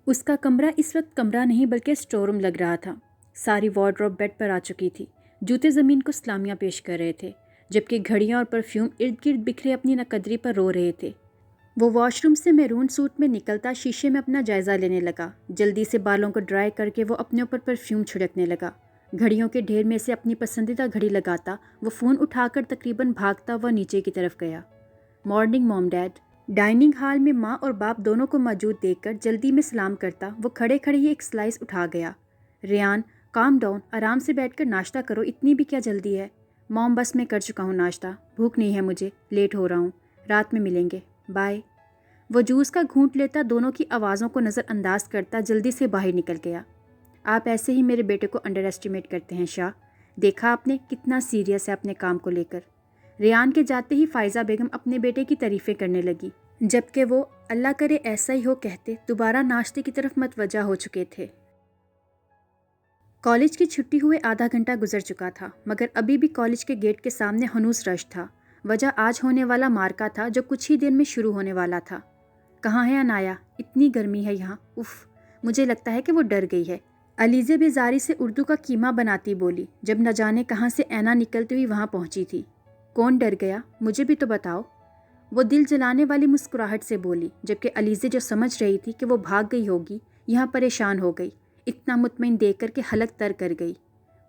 اس کا کمرہ اس وقت کمرہ نہیں بلکہ اسٹور روم لگ رہا تھا۔ ساری وارڈروب بیڈ پر آ چکی تھی، جوتے زمین کو سلامیاں پیش کر رہے تھے، جبکہ گھڑیاں اور پرفیوم ارد گرد بکھرے اپنی ناقدری پر رو رہے تھے۔ وہ واش روم سے میرون سوٹ میں نکلتا شیشے میں اپنا جائزہ لینے لگا۔ جلدی سے بالوں کو ڈرائی کر کے وہ اپنے اوپر پرفیوم چھڑکنے لگا۔ گھڑیوں کے ڈھیر میں سے اپنی پسندیدہ گھڑی لگاتا وہ فون اٹھا کر تقریباً بھاگتا وہ نیچے کی طرف گیا۔ مارننگ موم ڈیڈ۔ ڈائننگ ہال میں ماں اور باپ دونوں کو موجود دیکھ کر جلدی میں سلام کرتا وہ کھڑے کھڑے ہی ایک سلائس اٹھا گیا۔ ریان، کام ڈاؤن، آرام سے بیٹھ کر ناشتہ کرو، اتنی بھی کیا جلدی ہے؟ موم، بس میں کر چکا ہوں ناشتہ، بھوک نہیں ہے مجھے، لیٹ ہو رہا ہوں، رات میں ملیں گے، بائے۔ وہ جوس کا گھونٹ لیتا دونوں کی آوازوں کو نظر انداز کرتا جلدی سے باہر نکل گیا۔ آپ ایسے ہی میرے بیٹے کو انڈر ایسٹیمیٹ کرتے ہیں شاہ، دیکھا آپ نے کتنا سیریس ہے اپنے کام کو لے کر۔ ریان کے جاتے ہی فائزہ بیگم اپنے بیٹے کی تعریفیں کرنے لگی، جبکہ وہ اللہ کرے ایسا ہی ہو کہتے دوبارہ ناشتے کی طرف متوجہ ہو چکے تھے۔ کالج کی چھٹی ہوئے آدھا گھنٹہ گزر چکا تھا، مگر ابھی بھی کالج کے گیٹ کے سامنے ہنوز رش تھا۔ وجہ آج ہونے والا مارکا تھا جو کچھ ہی دن میں شروع ہونے والا تھا۔ کہاں ہے انایا؟ اتنی گرمی ہے یہاں، اف، مجھے لگتا ہے کہ وہ ڈر گئی ہے، علیزہ بیزاری سے اردو کا کیما بناتی بولی، جب نہ جانے کہاں سے اینا نکلتی ہوئی وہاں پہنچی تھی۔ کون ڈر گیا؟ مجھے بھی تو بتاؤ، وہ دل جلانے والی مسکراہٹ سے بولی، جبکہ علیزہ جو سمجھ رہی تھی کہ وہ بھاگ گئی ہوگی، یہاں پریشان ہو گئی، اتنا مطمئن دیکھ کر کہ حلق تر کر گئی۔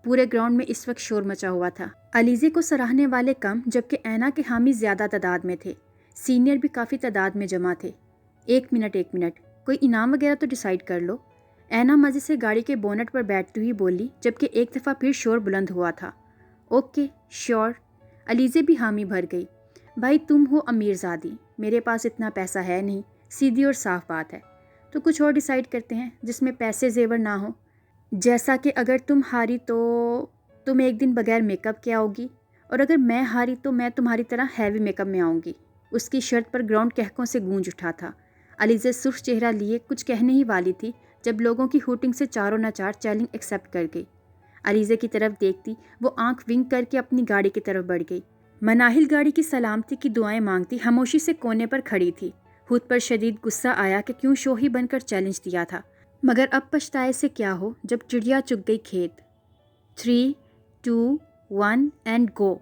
پورے گراؤنڈ میں اس وقت شور مچا ہوا تھا۔ علیزہ کو سراہنے والے کم، جبکہ اینا کے حامی زیادہ تعداد میں تھے۔ سینئر بھی کافی تعداد میں جمع تھے۔ ایک منٹ، کوئی انعام وغیرہ تو ڈیسائیڈ کر لو، اینا مزے سے گاڑی کے بونٹ پر بیٹھتی ہوئی بولی، جبکہ ایک دفعہ پھر شور بلند ہوا تھا۔ اوکے، شیور، علیزہ بھی حامی بھر گئی۔ بھائی تم ہو امیر زادی، میرے پاس اتنا پیسہ ہے نہیں، سیدھی اور صاف بات ہے، تو کچھ اور ڈیسائیڈ کرتے ہیں جس میں پیسے زیور نہ ہو، جیسا کہ اگر تم ہاری تو تم ایک دن بغیر میک اپ کے آؤ گی، اور اگر میں ہاری تو میں تمہاری طرح ہیوی میک اپ میں آؤں گی۔ اس کی شرط پر گراؤنڈ کہکوں سے گونج اٹھا تھا۔ علیزہ سرخ چہرہ لیے کچھ کہنے ہی والی تھی جب لوگوں کی ہوٹنگ سے چاروں ناچار چیلنج ایکسیپٹ کر گئی۔ علیزہ کی طرف دیکھتی وہ آنکھ ونک کر کے اپنی گاڑی کی طرف بڑھ گئی۔ مناہل گاڑی کی سلامتی کی دعائیں مانگتی خاموشی سے کونے پر کھڑی تھی۔ خود پر شدید غصہ آیا کہ کیوں شوہی بن کر چیلنج دیا تھا، مگر اب پچھتائے سے کیا ہو جب چڑیا چگ گئی کھیت۔ 3، 2، 1 اینڈ گو۔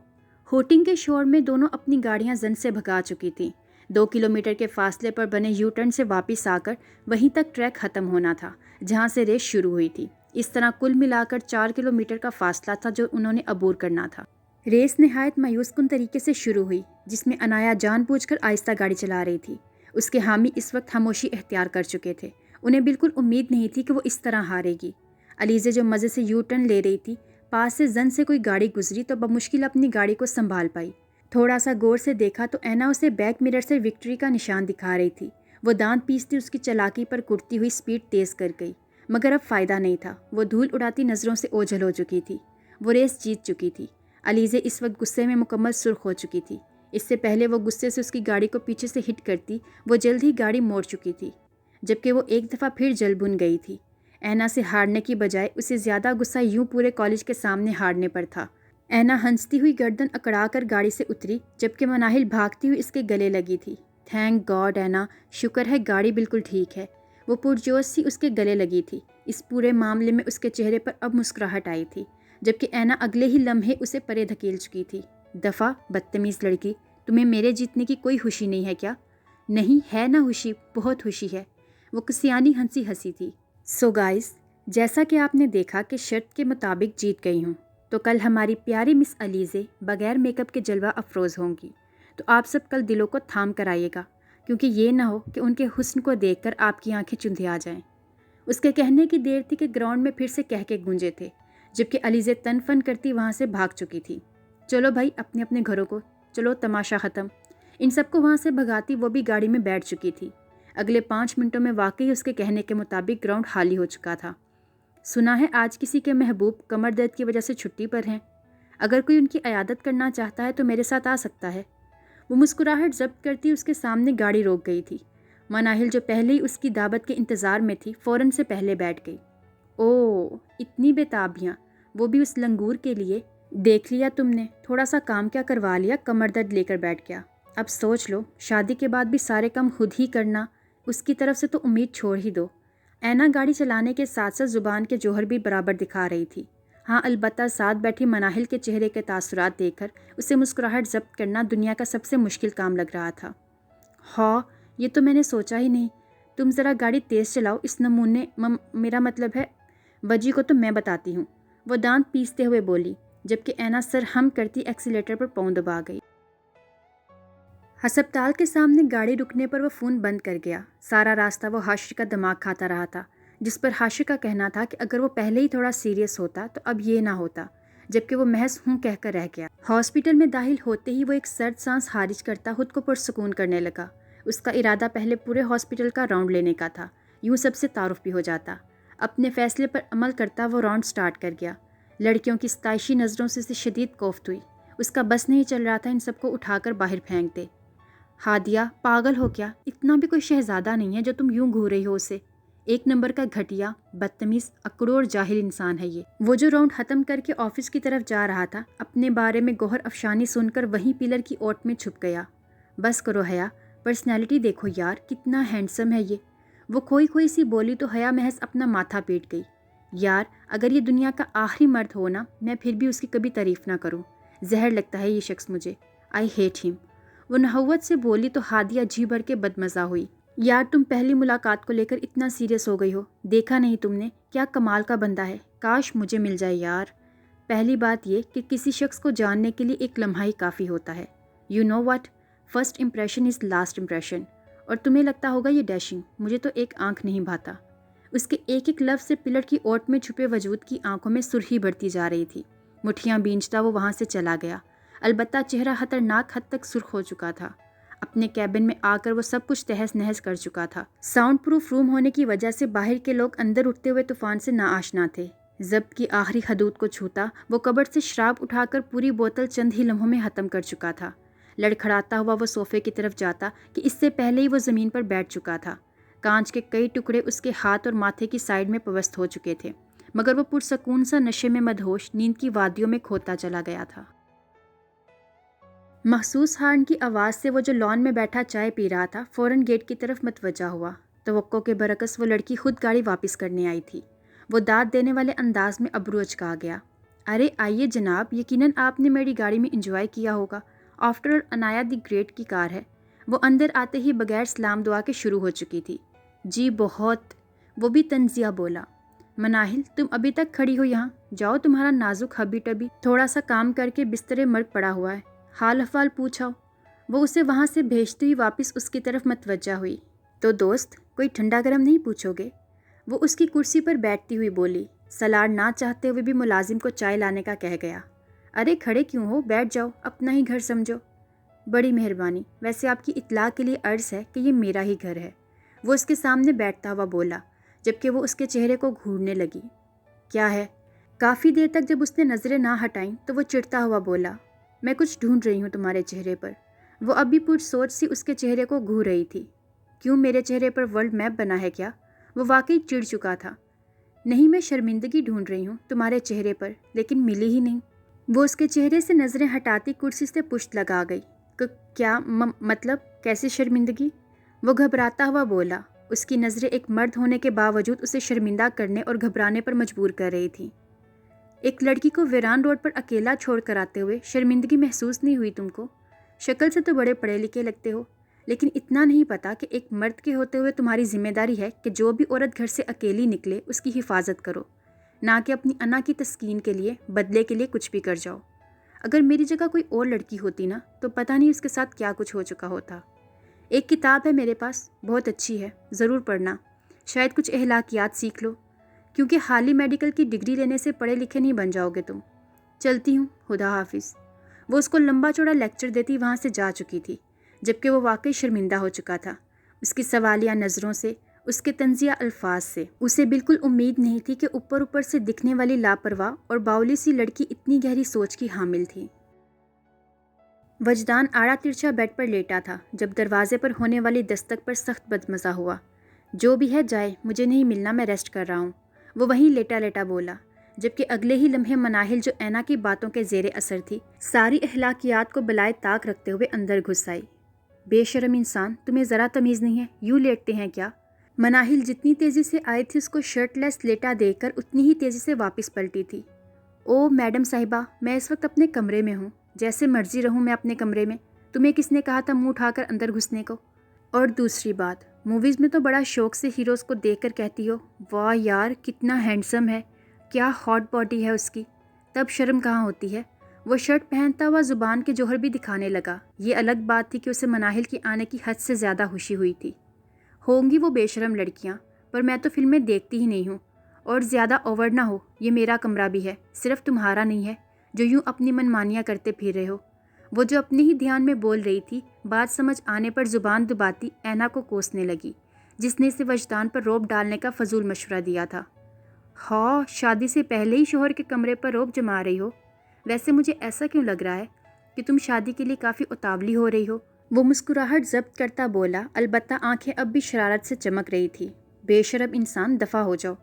ہوٹنگ کے شور میں دونوں اپنی گاڑیاں زن سے بھگا چکی تھیں۔ 2 کلومیٹر کے فاصلے پر بنے یو ٹرن سے واپس آ کر وہیں تک ٹریک ختم ہونا تھا جہاں سے ریس شروع ہوئی تھی۔ اس طرح کل ملا کر 4 کلومیٹر کا فاصلہ تھا جو انہوں نے عبور کرنا تھا۔ ریس نہایت مایوس کن طریقے سے شروع ہوئی، جس میں انایا جان بوجھ کر آہستہ گاڑی چلا رہی تھی۔ اس کے حامی اس وقت خاموشی اختیار کر چکے تھے، انہیں بالکل امید نہیں تھی کہ وہ اس طرح ہارے گی۔ علیزہ جو مزے سے یو ٹرن لے رہی تھی، پاس سے زن سے کوئی گاڑی گزری تو بمشکل اپنی گاڑی کو سنبھال پائی۔ تھوڑا سا غور سے دیکھا تو اینا اسے بیک مرر سے وکٹری کا نشان دکھا رہی تھی۔ وہ دانت پیستی اس کی چالاکی پر کڑتی ہوئی سپیڈ تیز کر گئی، مگر اب فائدہ نہیں تھا، وہ دھول اڑاتی نظروں سے اوجھل ہو چکی تھی۔ وہ ریس جیت چکی تھی۔ علیزہ اس وقت غصے میں مکمل سرخ ہو چکی تھی۔ اس سے پہلے وہ غصے سے اس کی گاڑی کو پیچھے سے ہٹ کرتی، وہ جلد ہی گاڑی موڑ چکی تھی، جبکہ وہ ایک دفعہ پھر جل بھن گئی تھی۔ اینا سے ہارنے کی بجائے اسے زیادہ غصہ یوں پورے کالج کے سامنے ہارنے پر تھا۔ اینا ہنستی ہوئی گردن اکڑا کر گاڑی سے اتری، جبکہ مناہل بھاگتی ہوئی اس کے گلے لگی تھی۔ تھینک گاڈ اینا، شکر ہے گاڑی بالکل ٹھیک ہے۔ وہ پرجوش سی اس کے گلے لگی تھی۔ اس پورے معاملے میں اس کے چہرے پر اب مسکراہٹ آئی تھی، جبکہ اینا اگلے ہی لمحے اسے پرے دھکیل چکی تھی۔ دفعہ، بدتمیز لڑکی، تمہیں میرے جیتنے کی کوئی خوشی نہیں ہے کیا؟ نہیں ہے نا خوشی، بہت خوشی ہے، وہ کسیانی ہنسی تھی۔ سو گائز، جیسا کہ آپ نے دیکھا کہ شرط کے مطابق جیت گئی ہوں، تو کل ہماری پیاری مس علیزہ بغیر میک اپ کے جلوہ افروز ہوں گی، تو آپ سب کل دلوں کو تھام کر آئیے گا، کیونکہ یہ نہ ہو کہ ان کے حسن کو دیکھ کر آپ کی آنکھیں چندھیا جائیں۔ اس کے کہنے کی دیر تھی کہ گراؤنڈ میں پھر سے کہکے گونجے تھے، جبکہ علیزہ تن فن کرتی وہاں سے بھاگ چکی تھی۔ چلو بھائی اپنے اپنے گھروں کو، چلو تماشا ختم۔ ان سب کو وہاں سے بھگاتی وہ بھی گاڑی میں بیٹھ چکی تھی۔ اگلے 5 منٹوں میں واقعی اس کے کہنے کے مطابق گراؤنڈ خالی ہو چکا تھا۔ سنا ہے آج کسی کے محبوب کمر درد کی وجہ سے چھٹی پر ہیں، اگر کوئی ان کی عیادت کرنا چاہتا ہے تو میرے ساتھ آ سکتا ہے۔ وہ مسکراہٹ ضبط کرتی اس کے سامنے گاڑی روک گئی تھی۔ مناہل جو پہلے ہی اس کی دعوت کے انتظار میں تھی، فوراً سے پہلے بیٹھ گئی۔ اوہ، اتنی بےتابیاں، وہ بھی اس لنگور کے لیے؟ دیکھ لیا تم نے، تھوڑا سا کام کیا کروا لیا، کمر درد لے کر بیٹھ گیا۔ اب سوچ لو، شادی کے بعد بھی سارے کام خود ہی کرنا، اس کی طرف سے تو امید چھوڑ ہی دو۔ اینا گاڑی چلانے کے ساتھ ساتھ زبان کے جوہر بھی برابر دکھا رہی تھی۔ ہاں البتہ ساتھ بیٹھی مناہل کے چہرے کے تاثرات دیکھ کر اسے مسکراہٹ ضبط کرنا دنیا کا سب سے مشکل کام لگ رہا تھا۔ ہاں یہ تو میں نے سوچا ہی نہیں، تم ذرا گاڑی تیز چلاؤ، اس نمونے میرا مطلب ہے وجی کو تو میں بتاتی ہوں، وہ دانت پیستے ہوئے بولی، جبکہ اینا سر ہم کرتی ایکسیلیٹر پر پاؤں دبا گئی۔ ہسپتال کے سامنے گاڑی رکنے پر وہ فون بند کر گیا۔ سارا راستہ وہ حاشر کا دماغ کھاتا رہا تھا، جس پر حاشر کا کہنا تھا کہ اگر وہ پہلے ہی تھوڑا سیریس ہوتا تو اب یہ نہ ہوتا، جبکہ وہ محض ہوں کہہ کر رہ گیا۔ ہاسپٹل میں داخل ہوتے ہی وہ ایک سرد سانس خارج کرتا خود کو پرسکون کرنے لگا۔ اس کا ارادہ پہلے پورے ہاسپٹل کا راؤنڈ لینے کا تھا، یوں سب سے تعارف بھی ہو جاتا۔ اپنے فیصلے پر عمل کرتا وہ راؤنڈ سٹارٹ کر گیا۔ لڑکیوں کی ستائشی نظروں سے اسے شدید کوفت ہوئی۔ اس کا بس نہیں چل رہا تھا ان سب کو اٹھا کر باہر پھینک دے۔ ہادیہ پاگل ہو کیا؟ اتنا بھی کوئی شہزادہ نہیں ہے جو تم یوں گھور رہی ہو اسے۔ ایک نمبر کا گھٹیا، بدتمیز، اکڑو اور جاہل انسان ہے یہ۔ وہ جو راؤنڈ ختم کر کے آفس کی طرف جا رہا تھا، اپنے بارے میں گوہر افشانی سن کر وہیں پلر کی اوٹ میں چھپ گیا۔ بس کرو حیا، پرسنالٹی دیکھو یار، کتنا ہینڈسم ہے یہ۔ وہ کھوئی سی بولی تو حیا محض اپنا ماتھا پیٹ گئی۔ یار اگر یہ دنیا کا آخری مرد ہو نا، میں پھر بھی اس کی کبھی تعریف نہ کروں۔ زہر لگتا ہے یہ شخص مجھے، آئی ہیٹ ہم۔ وہ نحوت سے بولی تو ہادیہ جی بھر کے بدمزہ ہوئی۔ یار تم پہلی ملاقات کو لے کر اتنا سیریس ہو گئی ہو، دیکھا نہیں تم نے کیا کمال کا بندہ ہے، کاش مجھے مل جائے یار۔ پہلی بات یہ کہ کسی شخص کو جاننے کے لیے ایک لمحہ ہی کافی ہوتا ہے۔ You know what, first impression is last impression. اور تمہیں لگتا ہوگا یہ ڈیشنگ، مجھے تو ایک آنکھ نہیں بھاتا۔ اس کے ایک ایک لفظ سے پلر کی اوٹ میں چھپے وجود کی آنکھوں میں سرخی بڑھتی جا رہی تھی۔ مٹھیاں بینچتا وہ وہاں سے چلا گیا، البتہ چہرہ خطرناک حد تک سرخ ہو چکا تھا۔ اپنے کیبن میں آ کر وہ سب کچھ تہس نہس کر چکا تھا۔ ساؤنڈ پروف روم ہونے کی وجہ سے باہر کے لوگ اندر اٹھتے ہوئے طوفان سے ناآشنا تھے۔ ضبط کی آخری حدود کو چھوتا وہ کبرڈ سے شراب اٹھا کر پوری بوتل چند ہی لمحوں میں ختم کر چکا تھا۔ لڑکھڑاتا ہوا وہ صوفے کی طرف جاتا کہ اس سے پہلے ہی وہ زمین پر بیٹھ چکا تھا۔ کانچ کے کئی ٹکڑے اس کے ہاتھ اور ماتھے کی سائڈ میں پوست ہو چکے تھے، مگر وہ پرسکون سا نشے میں مدہوش نیند کی وادیوں میں کھوتا چلا گیا تھا۔ محسوس ہارن کی آواز سے وہ جو لان میں بیٹھا چائے پی رہا تھا فوراً گیٹ کی طرف متوجہ ہوا۔ توقع کے برعکس وہ لڑکی خود گاڑی واپس کرنے آئی تھی۔ وہ داد دینے والے انداز میں ابرو اچکا گیا۔ ارے آئیے جناب، یقیناً آپ نے میری گاڑی میں انجوائے کیا ہوگا، after all Anaya the great کی کار ہے۔ وہ اندر آتے ہی بغیر سلام دعا کے شروع ہو چکی تھی۔ جی بہت، وہ بھی تنزیہ بولا۔ مناہل تم ابھی تک کھڑی ہو یہاں؟ جاؤ، تمہارا نازک ہبی ٹبی تھوڑا سا کام کر کے بسترے مرگ پڑا ہوا ہے، حال احوال پوچھاؤ۔ وہ اسے وہاں سے بھیجتی ہوئی واپس اس کی طرف متوجہ ہوئی۔ تو دوست کوئی ٹھنڈا گرم نہیں پوچھو گے؟ وہ اس کی کرسی پر بیٹھتی ہوئی بولی، سلاڈ نہ چاہتے ہوئے بھی ملازم کو چائے لانے کا کہہ گیا۔ ارے کھڑے کیوں ہو، بیٹھ جاؤ، اپنا ہی گھر سمجھو۔ بڑی مہربانی، ویسے آپ کی اطلاع کے لیے عرض ہے کہ یہ میرا ہی گھر ہے، وہ اس کے سامنے بیٹھتا ہوا بولا، جبکہ وہ اس کے چہرے کو گھورنے لگی۔ کیا ہے؟ کافی دیر تک جب اس نے نظریں نہ ہٹائیں تو وہ چڑھتا ہوا بولا، میں کچھ ڈھونڈ رہی ہوں تمہارے چہرے پر۔ وہ ابھی پرسوچ سی اس کے چہرے کو گھور رہی تھی۔ کیوں، میرے چہرے پر ورلڈ میپ بنا ہے کیا؟ وہ واقعی چڑ چکا تھا۔ نہیں، میں شرمندگی ڈھونڈ رہی ہوں تمہارے چہرے پر، لیکن ملی ہی نہیں۔ وہ اس کے چہرے سے نظریں ہٹاتی کرسی سے پشت لگا گئی۔ کیا مطلب، کیسی شرمندگی؟ وہ گھبراتا ہوا بولا۔ اس کی نظریں ایک مرد ہونے کے باوجود اسے شرمندہ کرنے اور گھبرانے پر مجبور کر رہی تھیں۔ ایک لڑکی کو ویران روڈ پر اکیلا چھوڑ کر آتے ہوئے شرمندگی محسوس نہیں ہوئی تم کو؟ شکل سے تو بڑے پڑھے لکھے لگتے ہو، لیکن اتنا نہیں پتا کہ ایک مرد کے ہوتے ہوئے تمہاری ذمہ داری ہے کہ جو بھی عورت گھر سے اکیلی نکلے اس کی حفاظت کرو، نہ کہ اپنی انا کی تسکین کے لیے بدلے کے لیے کچھ بھی کر جاؤ۔ اگر میری جگہ کوئی اور لڑکی ہوتی نا تو پتہ نہیں اس کے ساتھ کیا کچھ ہو چکا ہوتا۔ ایک کتاب ہے میرے پاس، بہت اچھی ہے، ضرور پڑھنا، شاید کچھ اخلاقیات سیکھ لو، کیونکہ حالی میڈیکل کی ڈگری لینے سے پڑھے لکھے نہیں بن جاؤ گے تم۔ چلتی ہوں، خدا حافظ۔ وہ اس کو لمبا چوڑا لیکچر دیتی وہاں سے جا چکی تھی، جبکہ وہ واقعی شرمندہ ہو چکا تھا۔ اس کی سوالیہ نظروں سے، اس کے طنزیہ الفاظ سے اسے بالکل امید نہیں تھی کہ اوپر سے دکھنے والی لاپرواہ اور باولی سی لڑکی اتنی گہری سوچ کی حامل تھی۔ وجدان آڑا ترچھا بیڈ پر لیٹا تھا جب دروازے پر ہونے والی دستک پر سخت بدمزہ ہوا۔ جو بھی ہے جائے، مجھے نہیں ملنا، میں ریسٹ کر رہا ہوں، وہ وہیں لیٹا لیٹا بولا، جبکہ اگلے ہی لمحے مناہل جو اینا کی باتوں کے زیر اثر تھی ساری اخلاقیات کو بلائے طاق رکھتے ہوئے اندر گھس آئی۔ بے شرم انسان، تمہیں ذرا تمیز نہیں ہے، یوں لیٹتے ہیں کیا؟ مناہل جتنی تیزی سے آئی تھی اس کو شرٹ لیس لیٹا دیکھ کر اتنی ہی تیزی سے واپس پلٹی تھی۔ او میڈم صاحبہ، میں اس وقت اپنے کمرے میں ہوں، جیسے مرضی رہوں میں اپنے کمرے میں، تمہیں کس نے کہا تھا منہ اٹھا کر اندر گھسنے کو؟ اور دوسری بات، موویز میں تو بڑا شوق سے ہیروز کو دیکھ کر کہتی ہو واہ یار کتنا ہینڈسم ہے، کیا ہاٹ باڈی ہے اس کی، تب شرم کہاں ہوتی ہے؟ وہ شرٹ پہنتا ہوا زبان کے جوہر بھی دکھانے لگا۔ یہ الگ بات تھی کہ اسے مناہل کی آنے کی حد سے زیادہ خوشی ہوئی تھی۔ ہوں گی وہ بے شرم لڑکیاں، پر میں تو فلمیں دیکھتی ہی نہیں ہوں، اور زیادہ اوور نہ ہو، یہ میرا کمرہ بھی ہے، صرف تمہارا نہیں ہے جو یوں اپنی منمانیاں کرتے پھر رہے ہو۔ وہ جو اپنے ہی دھیان میں بول رہی تھی، بات سمجھ آنے پر زبان دباتی اینا کو کوسنے لگی، جس نے اسے وجدان پر روب ڈالنے کا فضول مشورہ دیا تھا۔ ہاں، شادی سے پہلے ہی شوہر کے کمرے پر روب جما رہی ہو؟ ویسے مجھے ایسا کیوں لگ رہا ہے کہ تم شادی کے لیے کافی اتاولی ہو رہی ہو؟ وہ مسکراہٹ ضبط کرتا بولا، البتہ آنکھیں اب بھی شرارت سے چمک رہی تھی۔ بے شرم انسان، دفع ہو جاؤ۔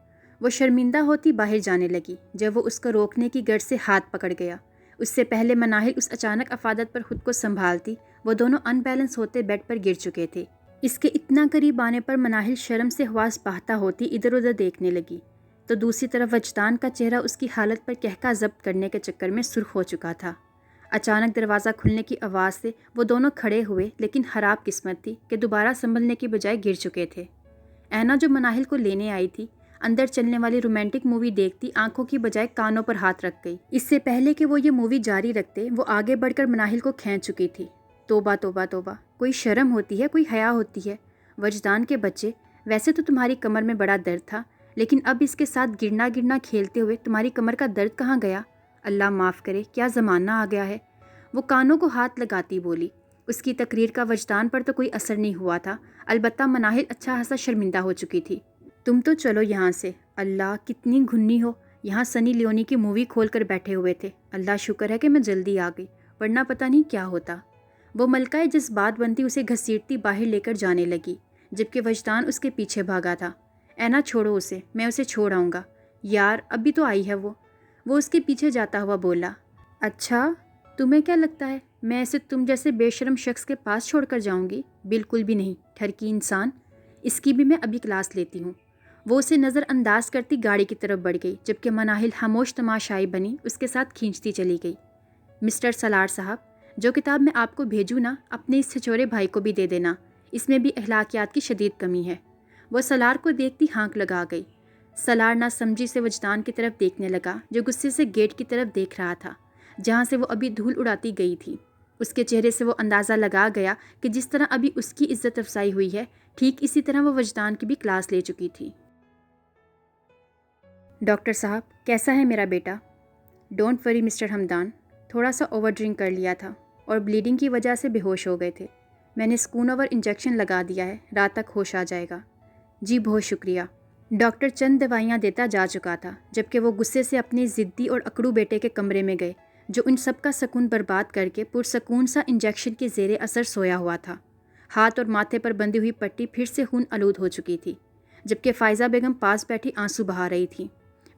وہ شرمندہ ہوتی باہر جانے لگی جب وہ اس کو روکنے کی غرض سے ہاتھ پکڑ گیا۔ اس سے پہلے مناہل اس اچانک افادت پر خود کو سنبھالتی، وہ دونوں ان بیلنس ہوتے بیڈ پر گر چکے تھے۔ اس کے اتنا قریب آنے پر مناہل شرم سے حواس باہتا ہوتی ادھر ادھر دیکھنے لگی، تو دوسری طرف وجدان کا چہرہ اس کی حالت پر کہکا ضبط کرنے کے چکر میں سرخ ہو چکا تھا۔ اچانک دروازہ کھلنے کی آواز سے وہ دونوں کھڑے ہوئے، لیکن خراب قسمت تھی کہ دوبارہ سنبھلنے کی بجائے گر چکے تھے۔ اینا جو مناہل کو لینے آئی تھی، اندر چلنے والی رومانٹک مووی دیکھتی آنکھوں کی بجائے کانوں پر ہاتھ رکھ گئی۔ اس سے پہلے کہ وہ یہ مووی جاری رکھتے، وہ آگے بڑھ کر مناہل کو کھینچ چکی تھی۔ توبہ توبہ توبہ، کوئی شرم ہوتی ہے، کوئی حیا ہوتی ہے؟ وجدان کے بچے، ویسے تو تمہاری کمر میں بڑا درد تھا، لیکن اب اس کے ساتھ گرنا گرنا کھیلتے ہوئے تمہاری کمر کا درد کہاں گیا؟ اللہ معاف کرے، کیا زمانہ آ گیا ہے۔ وہ کانوں کو ہاتھ لگاتی بولی۔ اس کی تقریر کا وجدان پر تو کوئی اثر نہیں ہوا تھا، البتہ مناہل اچھا خاصا شرمندہ ہو چکی تھی۔ تم تو چلو یہاں سے، اللہ کتنی گھنی ہو، یہاں سنی لیونی کی مووی کھول کر بیٹھے ہوئے تھے، اللہ شکر ہے کہ میں جلدی آ گئی، ورنہ پتہ نہیں کیا ہوتا۔ وہ ملکہ جذبات بنتی اسے گھسیٹتی باہر لے کر جانے لگی، جبکہ وجدان اس کے پیچھے بھاگا تھا۔ اینا چھوڑو اسے، میں اسے چھوڑ آؤں گا۔ یار ابھی تو آئی ہے وہ اس کے پیچھے جاتا ہوا بولا۔ اچھا، تمہیں کیا لگتا ہے میں اسے تم جیسے بے شرم شخص کے پاس چھوڑ کر جاؤں گی؟ بالکل بھی نہیں، ٹھرکی انسان، اس کی بھی میں ابھی کلاس لیتی ہوں۔ وہ اسے نظر انداز کرتی گاڑی کی طرف بڑھ گئی، جبکہ مناہل خاموش تماشائی بنی اس کے ساتھ کھینچتی چلی گئی۔ مسٹر سالار صاحب، جو کتاب میں آپ کو بھیجوں نا، اپنے اس چھچورے بھائی کو بھی دے دینا، اس میں بھی اخلاقیات کی شدید کمی ہے۔ وہ سالار کو دیکھتی ہانک لگا گئی۔ سالار نہ سمجھی سے وجدان کی طرف دیکھنے لگا، جو غصے سے گیٹ کی طرف دیکھ رہا تھا، جہاں سے وہ ابھی دھول اڑاتی گئی تھی۔ اس کے چہرے سے وہ اندازہ لگا گیا کہ جس طرح ابھی اس کی عزت افزائی ہوئی ہے، ٹھیک اسی طرح وہ وجدان کی بھی کلاس لے چکی تھی۔ ڈاکٹر صاحب، کیسا ہے میرا بیٹا؟ ڈونٹ وری مسٹر حمدان، تھوڑا سا اوور ڈرنک کر لیا تھا اور بلیڈنگ کی وجہ سے بے ہوش ہو گئے تھے۔ میں نے سکونوور انجیکشن لگا دیا ہے، رات تک ہوش آ جائے گا۔ جی بہت شکریہ۔ ڈاکٹر چند دوائیاں دیتا جا چکا تھا، جبکہ وہ غصے سے اپنے ضدی اور اکڑو بیٹے کے کمرے میں گئے، جو ان سب کا سکون برباد کر کے پرسکون سا انجیکشن کے زیر اثر سویا ہوا تھا۔ ہاتھ اور ماتھے پر بندھی ہوئی پٹی پھر سے خون آلود ہو چکی تھی، جبکہ فائزہ بیگم پاس بیٹھی آنسو بہا رہی تھی۔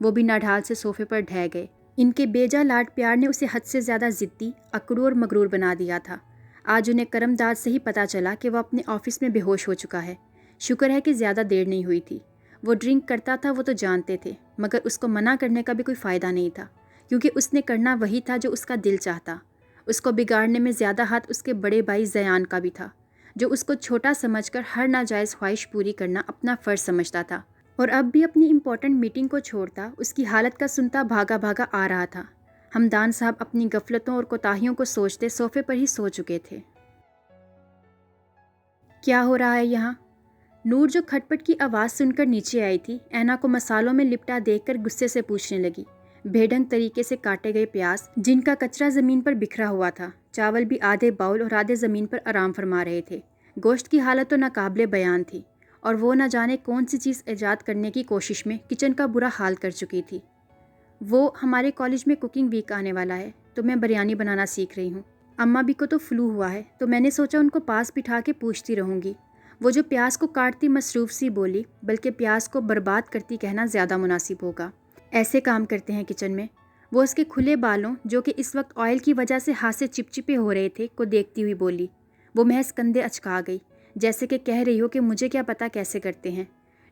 وہ بھی ناڈھال سے صوفے پر ڈھہ گئے۔ ان کے بیجا لاڈ پیار نے اسے حد سے زیادہ ضدی، اکڑو اور مغرور بنا دیا تھا۔ آج انہیں کرم داد سے ہی پتہ چلا کہ وہ اپنے آفس میں بے ہوش ہو چکا ہے۔ شکر ہے کہ زیادہ دیر نہیں ہوئی تھی۔ وہ ڈرنک کرتا تھا، وہ تو جانتے تھے، مگر اس کو منع کرنے کا بھی کوئی فائدہ نہیں تھا، کیونکہ اس نے کرنا وہی تھا جو اس کا دل چاہتا۔ اس کو بگاڑنے میں زیادہ ہاتھ اس کے بڑے بھائی زیان کا بھی تھا، جو اس کو چھوٹا سمجھ کر ہر ناجائز خواہش پوری کرنا اپنا فرض سمجھتا تھا، اور اب بھی اپنی امپورٹنٹ میٹنگ کو چھوڑتا اس کی حالت کا سنتا بھاگا بھاگا آ رہا تھا۔ حمدان صاحب اپنی غفلتوں اور کوتاہیوں کو سوچتے صوفے پر ہی سو چکے تھے۔ کیا ہو رہا ہے یہاں؟ نور جو کھٹ پٹ کی آواز سن کر نیچے آئی تھی، اینا کو مسالوں میں لپٹا دیکھ کر غصے سے پوچھنے لگی۔ بے ڈھنگ طریقے سے کاٹے گئے پیاز، جن کا کچرا زمین پر بکھرا ہوا تھا، چاول بھی آدھے باؤل اور آدھے زمین پر آرام فرما رہے تھے۔ گوشت کی حالت تو ناقابل بیان تھی، اور وہ نہ جانے کون سی چیز ایجاد کرنے کی کوشش میں کچن کا برا حال کر چکی تھی۔ وہ ہمارے کالج میں کوکنگ ویک آنے والا ہے، تو میں بریانی بنانا سیکھ رہی ہوں۔ اماں بھی کو تو فلو ہوا ہے، تو میں نے سوچا ان کو پاس بٹھا کے پوچھتی رہوں گی۔ وہ جو پیاز کو کاٹتی مصروف سی بولی، بلکہ پیاز کو برباد کرتی کہنا زیادہ مناسب ہوگا۔ ایسے کام کرتے ہیں کچن میں؟ وہ اس کے کھلے بالوں، جو کہ اس وقت آئل کی وجہ سے ہاتھ سے چپچپے ہو رہے تھے، کو دیکھتی ہوئی بولی۔ وہ محض کندھے اچکا گئی، جیسے کہ کہہ رہی ہو کہ مجھے کیا پتا کیسے کرتے ہیں۔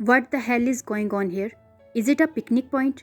What the hell is going on here? Is it a picnic point?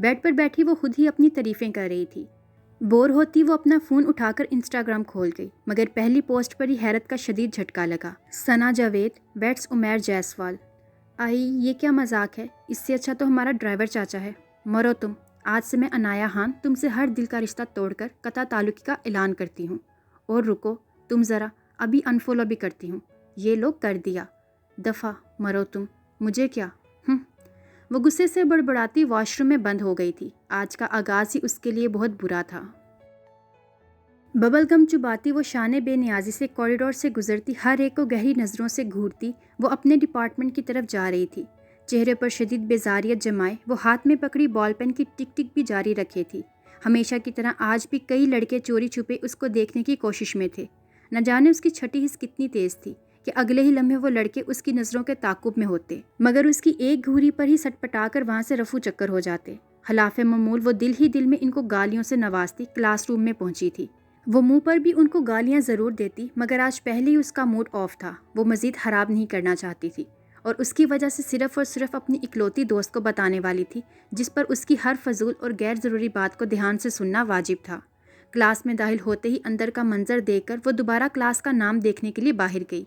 Bed پر بیٹھی وہ خود ہی اپنی تعریفیں کر رہی تھی۔ بور ہوتی وہ اپنا فون اٹھا کر انسٹاگرام کھول گئی، مگر پہلی پوسٹ پر ہی حیرت کا شدید جھٹکا لگا۔ ثنا جاوید ویٹس عمیر جیسوال۔ آئی یہ کیا مذاق ہے، اس سے اچھا تو ہمارا ڈرائیور چاچا ہے۔ مرو تم، آج سے میں عنایا خان تم سے ہر دل کا رشتہ توڑ کر قطع تعلق کا اعلان کرتی ہوں۔ اور رکو تم ذرا، ابھی انفالو بھی کرتی ہوں۔ یہ لوگ کر دیا، دفعہ مرو تم، مجھے کیا۔ وہ غصے سے بڑبڑاتی واش روم میں بند ہو گئی تھی۔ آج کا آغاز ہی اس کے لیے بہت برا تھا۔ ببل گم چباتی وہ شان بے نیازی سے کوریڈور سے گزرتی، ہر ایک کو گہری نظروں سے گھورتی وہ اپنے ڈپارٹمنٹ کی طرف جا رہی تھی۔ چہرے پر شدید بیزاریت جمائے وہ ہاتھ میں پکڑی بال پین کی ٹک ٹک بھی جاری رکھے تھی۔ ہمیشہ کی طرح آج بھی کئی لڑکے چوری چھپے اس کو دیکھنے کی کوشش میں تھے۔ نہ جانے اس کی چھٹی حس کتنی تیز تھی کہ اگلے ہی لمحے وہ لڑکے اس کی نظروں کے تعاقب میں ہوتے، مگر اس کی ایک گھوری پر ہی سٹ پٹا کر وہاں سے رفو چکر ہو جاتے۔ خلاف معمول وہ دل ہی دل میں ان کو گالیوں سے نوازتی کلاس روم میں پہنچی تھی۔ وہ منہ پر بھی ان کو گالیاں ضرور دیتی، مگر آج پہلے ہی اس کا موڈ آف تھا۔ وہ مزید خراب نہیں کرنا چاہتی تھی، اور اس کی وجہ سے صرف اور صرف اپنی اکلوتی دوست کو بتانے والی تھی، جس پر اس کی ہر فضول اور غیر ضروری بات کو دھیان سے سننا واجب تھا۔ کلاس میں داخل ہوتے ہی اندر کا منظر دیکھ کر وہ دوبارہ کلاس کا نام دیکھنے کے لیے باہر گئی۔